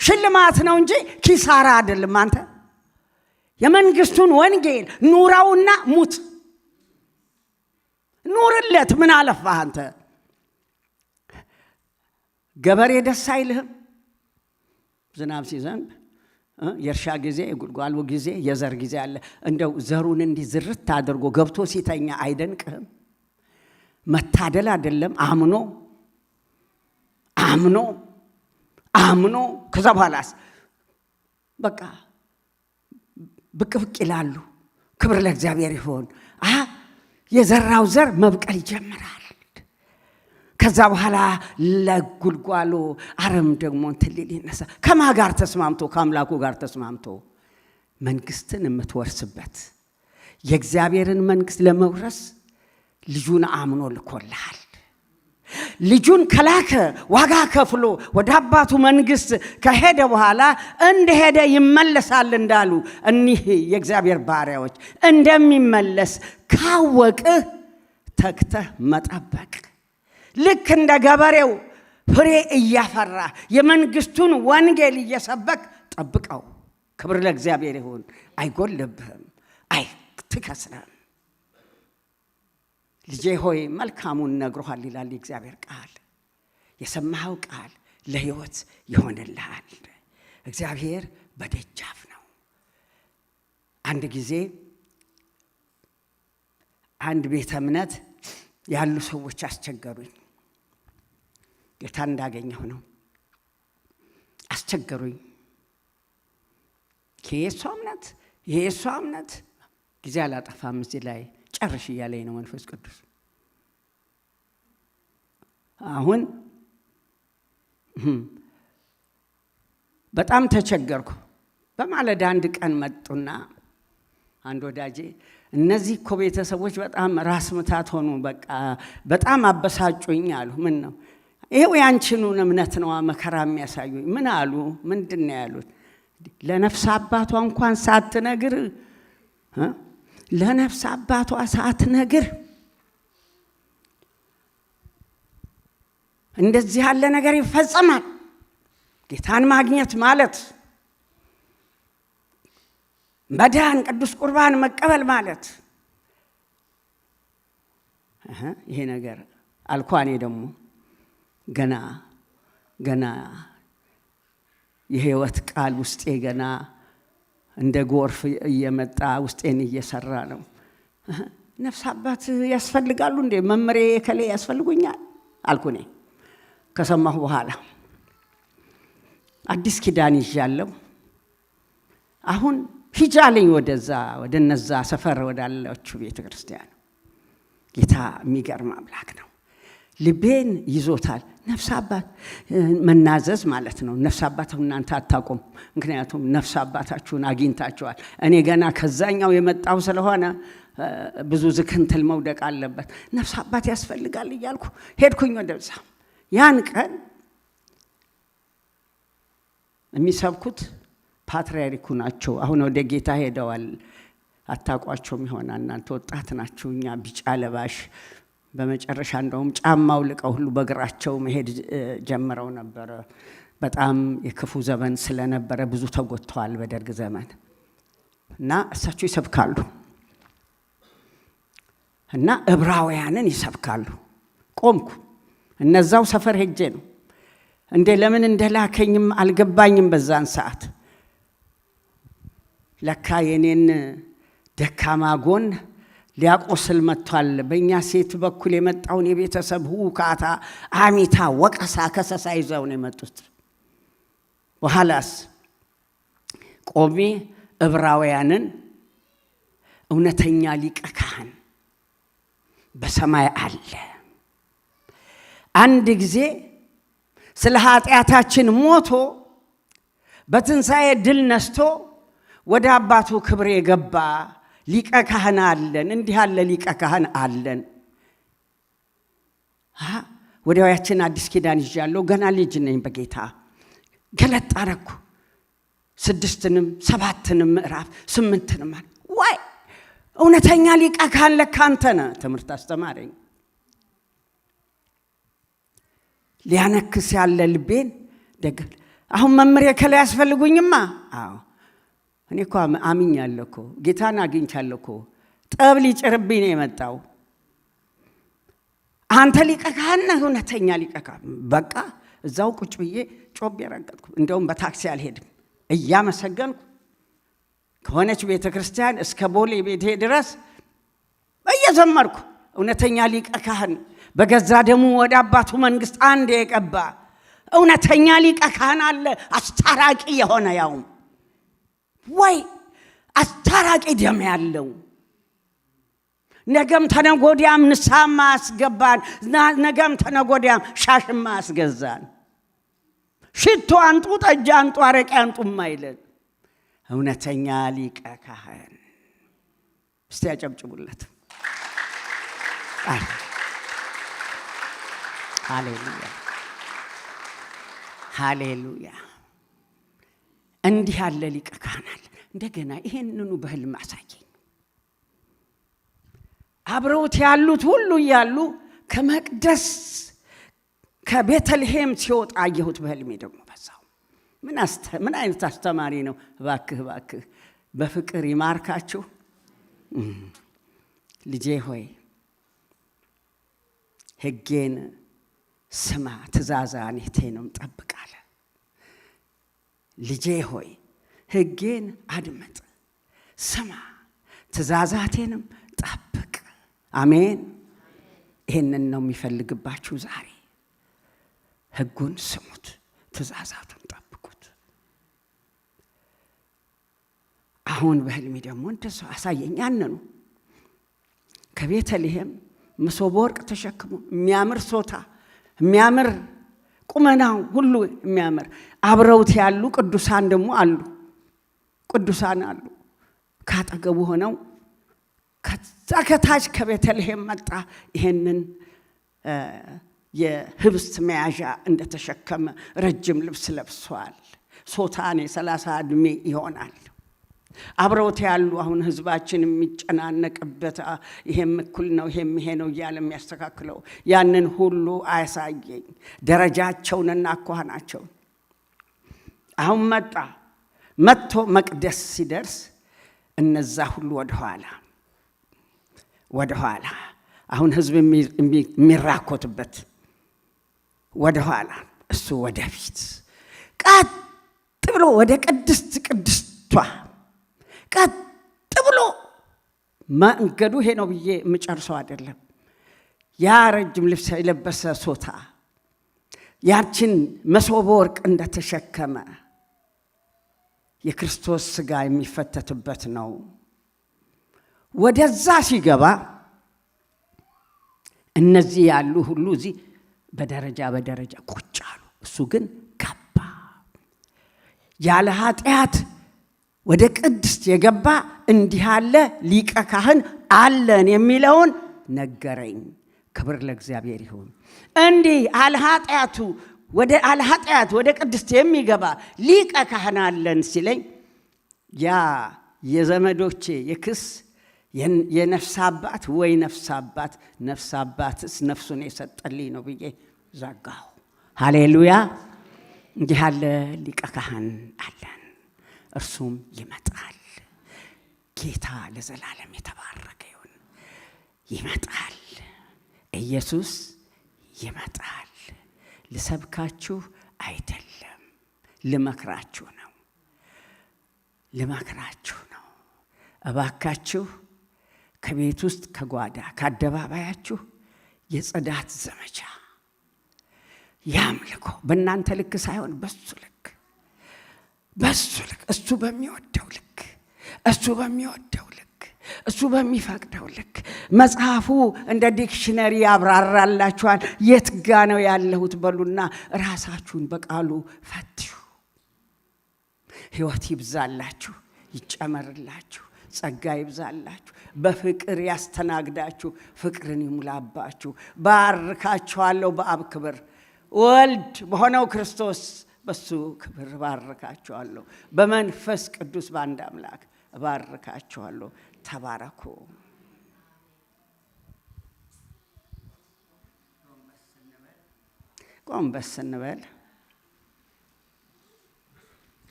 ሽልማት ነው እንጂ ኪሳራ አይደለም። አንተ የመንግስቱን ወንጌል ኑራውና ሙት፣ ኑርለት። ምን አለፋህ አንተ? ገበሬ ደስ አይልህም? ዝናብ ሲዘንብ የእርሻ ጊዜ፣ የጉልጓሉ ጊዜ፣ የዘር ጊዜ አለ። እንደው ዘሩን እንዲህ ዝርት አድርጎ ገብቶ ሲተኛ አይደንቅህም? መታደል አይደለም? አምኖ ከዛ በኋላስ በቃ ብቅ ይላሉ። ክብር ለእግዚአብሔር ይሁን። የዘራው ዘር መብቀል ይጀምራል። ከዛ በኋላ ለጉልጓሎ አረም ደግሞ እንትን ሊል ይነሳ። ከማ ጋር ተስማምቶ? ከአምላኩ ጋር ተስማምቶ መንግስትን የምትወርስበት የእግዚአብሔርን መንግስት ለመውረስ ልጁን አምኖ ልኮልሃል። ልጁን ከላከ ዋጋ ከፍሎ ወደ አባቱ መንግሥት ከሄደ በኋላ እንደሄደ ይመለሳል እንዳሉ እኒህ የእግዚአብሔር ባሪያዎች እንደሚመለስ ካወቅህ ተግተህ መጠበቅ፣ ልክ እንደ ገበሬው ፍሬ እያፈራ የመንግሥቱን ወንጌል እየሰበክ ጠብቀው። ክብር ለእግዚአብሔር ይሁን። አይጎልብህም፣ አትከስርም። ልጄ ሆይ መልካሙን ነግሮሃል ይላል የእግዚአብሔር ቃል። የሰማኸው ቃል ለሕይወት ይሆንልሃል። እግዚአብሔር በደጃፍ ነው። አንድ ጊዜ አንድ ቤተ እምነት ያሉ ሰዎች አስቸገሩኝ። ጌታ እንዳገኘሁ ነው። አስቸገሩኝ። የእሷ እምነት ጊዜ አላጠፋም። እዚህ ላይ ጨርሽ እያለኝ ነው መንፈስ ቅዱስ። አሁን በጣም ተቸገርኩ። በማለዳ አንድ ቀን መጡና አንድ ወዳጄ እነዚህ እኮ ቤተሰቦች በጣም ራስ ምታት ሆኑ፣ በቃ በጣም አበሳጩኝ አሉ። ምን ነው? ይሄው ያንቺኑን እምነት ነው መከራ የሚያሳዩኝ። ምን አሉ? ምንድን ነው ያሉት? ለነፍስ አባቷ እንኳን ሳትነግር ለነፍስ አባቷ ሳትነግር እንደዚህ ያለ ነገር ይፈጸማል። ጌታን ማግኘት ማለት መዳን፣ ቅዱስ ቁርባን መቀበል ማለት ይሄ ነገር አልኳኔ ደግሞ ገና የሕይወት ቃል ውስጤ ገና እንደ ጎርፍ እየመጣ ውስጤን እየሰራ ነው። ነፍስ አባት ያስፈልጋሉ እንዴ? መምሬ ከሌ ያስፈልጉኛል አልኩኔ። ከሰማሁ በኋላ አዲስ ኪዳን ይዣለሁ። አሁን ሂጃለኝ ወደ እነዛ ሰፈር ወዳለችው ቤተ ክርስቲያን። ጌታ የሚገርም አምላክ ነው። ልቤን ይዞታል። ነፍስ አባት መናዘዝ ማለት ነው። ነፍስ አባት እናንተ አታውቁም፣ ምክንያቱም ነፍስ አባታችሁን አግኝታችኋል። እኔ ገና ከዛኛው የመጣው ስለሆነ ብዙ ዝክንትል መውደቅ አለበት። ነፍስ አባት ያስፈልጋል እያልኩ ሄድኩኝ ወደዛ። ያን ቀን የሚሰብኩት ፓትርያርኩ ናቸው። አሁን ወደ ጌታ ሄደዋል። አታውቋቸውም ይሆናል፣ እናንተ ወጣት ናችሁ። እኛ ቢጫ ለባሽ በመጨረሻ እንደውም ጫማው ልቀው ሁሉ በእግራቸው መሄድ ጀምረው ነበረ። በጣም የክፉ ዘመን ስለነበረ ብዙ ተጎድተዋል በደርግ ዘመን እና እሳቸው ይሰብካሉ እና ዕብራውያንን ይሰብካሉ። ቆምኩ። እነዛው ሰፈር ሄጄ ነው እንዴ ለምን እንደላከኝም አልገባኝም በዛን ሰዓት። ለካ የኔን ደካማ ጎን ሊያቆስል መጥቷል። በእኛ ሴት በኩል የመጣውን የቤተሰብ ሁካታ፣ አሚታ፣ ወቀሳ፣ ከሰሳ ይዘው ነው የመጡት። በኋላስ ቆሜ ዕብራውያንን እውነተኛ ሊቀ ካህን በሰማይ አለ፣ አንድ ጊዜ ስለ ኃጢአታችን ሞቶ በትንሣኤ ድል ነስቶ ወደ አባቱ ክብር የገባ ሊቀ ካህን አለን፣ እንዲህ ያለ ሊቀ ካህን አለን። ወዲያው ያችን አዲስ ኪዳን ይዣለሁ። ገና ልጅ ነኝ በጌታ። ገለጥ አደረኩ 6ንም 7ንም ምዕራፍ 8ንም ወይ እውነተኛ ሊቀ ካህን ለካ አንተ ነህ። ትምህርት አስተማረኝ። ሊያነክስ ያለ ልቤን ደገል። አሁን መምሬ ከላይ ያስፈልጉኝማ። አዎ እኔ እኮ አምኛለሁ እኮ ጌታን አግኝቻለሁ እኮ። ጠብ ሊጭርብኝ ነው የመጣው። አንተ ሊቀ ካህን ነህ፣ እውነተኛ ሊቀ ካህን። በቃ እዛው ቁጭ ብዬ ጮቤ ረገጥኩ። እንደውም በታክሲ አልሄድም፣ እያመሰገንኩ ከሆነች ቤተ ክርስቲያን እስከ ቦሌ ቤቴ ድረስ እየዘመርኩ እውነተኛ ሊቀ ካህን በገዛ ደሙ ወደ አባቱ መንግሥት አንድ የቀባ እውነተኛ ሊቀ ካህን አለ፣ አስታራቂ የሆነ ያውም ወይ አስታራቂ ደም ያለው ነገም ተነጎዲያም ንስሐማ አስገባን፣ ነገም ተነጎዲያም ሻሽማ አስገዛን። ሽቶ አንጡ፣ ጠጅ አንጡ፣ አረቄ አንጡ ማይለን እውነተኛ ሊቀ ካህን። እስቲ ያጨብጭቡለት። ሃሌሉያ ሃሌሉያ። እንዲህ ያለ ሊቀ ካህናት እንደገና ይሄንኑ በህልም አሳየኝ። አብረውት ያሉት ሁሉ እያሉ ከመቅደስ ከቤተልሔም ሲወጣ አየሁት በህልሜ። ደግሞ በዛው ምን አይነት አስተማሪ ነው! እባክህ በፍቅር ይማርካችሁ። ልጄ ሆይ ሕጌን ስማ ትእዛዛቴንም ጠብቅ አለ። ልጄ ሆይ ሕጌን አድምጥ፣ ስማ ትእዛዛቴንም ጠብቅ። አሜን። ይሄንን ነው የሚፈልግባችሁ ዛሬ። ሕጉን ስሙት፣ ትእዛዛቱን ጠብቁት። አሁን በህልሜ ደግሞ እንደሱ አሳየኝ። ያንኑ ከቤተልሔም መሶበ ወርቅ ተሸክሞ የሚያምር ሶታ የሚያምር ቁመናው ሁሉ የሚያምር አብረውት ያሉ ቅዱሳን ደግሞ አሉ። ቅዱሳን አሉ ካጠገቡ ሆነው። ከዛ ከታች ከቤተልሔም መጣ። ይሄንን የህብስት መያዣ እንደተሸከመ ረጅም ልብስ ለብሷል። ሶታኔ 30 ዕድሜ ይሆናል። አብረውት ያሉ አሁን ህዝባችን የሚጨናነቅበት ይሄም እኩል ነው ይሄም ይሄ ነው እያለ የሚያስተካክለው ያንን ሁሉ አያሳየኝ። ደረጃቸውንና አኳኋናቸውን አሁን መጥቶ መቅደስ ሲደርስ እነዛ ሁሉ ወደኋላ አሁን ህዝብ የሚራኮትበት ወደኋላ፣ እሱ ወደፊት ቀጥ ብሎ ወደ ቅድስቷ ቀጥ ብሎ መንገዱ ይሄ ነው ብዬ የምጨርሰው አይደለም። ያ ረጅም ልብስ የለበሰ ሶታ ያችን መሶበ ወርቅ እንደተሸከመ የክርስቶስ ሥጋ የሚፈተትበት ነው። ወደዛ ሲገባ እነዚህ ያሉ ሁሉ እዚህ በደረጃ ቁጭ አሉ። እሱ ግን ገባ። ያለ ኃጢአት ወደ ቅድስት የገባ እንዲህ ያለ ሊቀ ካህን አለን የሚለውን ነገረኝ። ክብር ለእግዚአብሔር ይሁን። እንዲህ አልኃጢአት ወደ ቅድስት የሚገባ ሊቀ ካህን አለን ሲለኝ ያ የዘመዶቼ የክስ የነፍስ አባት ወይ ነፍስ አባትስ ነፍሱን የሰጠልኝ ነው ብዬ ዘጋሁ። ሃሌሉያ። እንዲህ ያለ ሊቀ ካህን አለን፣ እርሱም ይመጣል። ጌታ ለዘላለም የተባረከ ይሁን። ይመጣል፣ ኢየሱስ ይመጣል። ልሰብካችሁ አይደለም፣ ልመክራችሁ ነው። እባካችሁ ከቤት ውስጥ ከጓዳ ከአደባባያችሁ የጽዳት ዘመቻ ያምልኮ በእናንተ ልክ ሳይሆን በሱ ልክ እሱ በሚወደው ልክ እሱ በሚፈቅደው ልክ መጽሐፉ እንደ ዲክሽነሪ ያብራራላችኋል። የት ጋ ነው ያለሁት በሉና ራሳችሁን በቃሉ ፈትሹ። ሕይወት ይብዛላችሁ፣ ይጨመርላችሁ፣ ጸጋ ይብዛላችሁ፣ በፍቅር ያስተናግዳችሁ፣ ፍቅርን ይሙላባችሁ። ባርካችኋለሁ በአብ ክብር፣ ወልድ በሆነው ክርስቶስ በሱ ክብር ባርካችኋለሁ፣ በመንፈስ ቅዱስ በአንድ አምላክ ባርካችኋለሁ። ተባረኩ። ጎንበስ እንበል።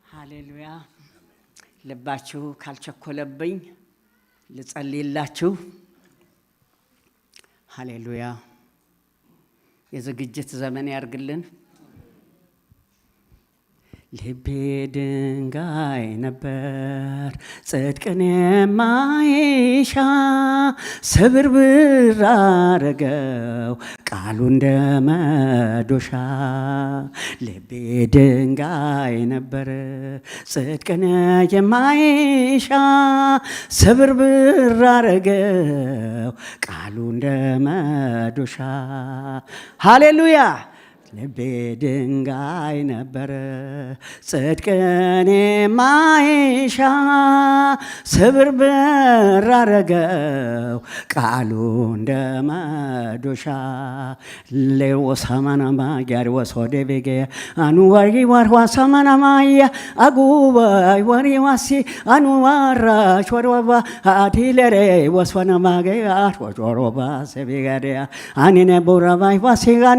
ሃሌሉያ። ልባችሁ ካልቸኮለብኝ ልጸልይላችሁ። ሃሌሉያ። የዝግጅት ዘመን ያርግልን። ልቤ ድንጋይ ነበር ጽድቅን የማይሻ ስብርብር አረገው ቃሉ እንደ መዶሻ። ልቤ ድንጋይ ነበር ጽድቅን የማይሻ ስብርብር አረገው ቃሉ እንደ መዶሻ። ሃሌሉያ። ልቤ ድንጋይ ነበረ ጽድቅን የማይሻ ስብርብር አረገው ቃሉ እንደ መዶሻ። ሌወሳማናማ ያርወስ ወደቤጌ አኑዋሪ ዋርዋ ሳማናማያ አጉባይ ወሪዋሲ አኑዋራሽ ወርወባ አዲለሬ ወስወናማጌ አሽወሮባ ሰቤጋዴያ አኒነ ቦራባይ ዋሲጋኒ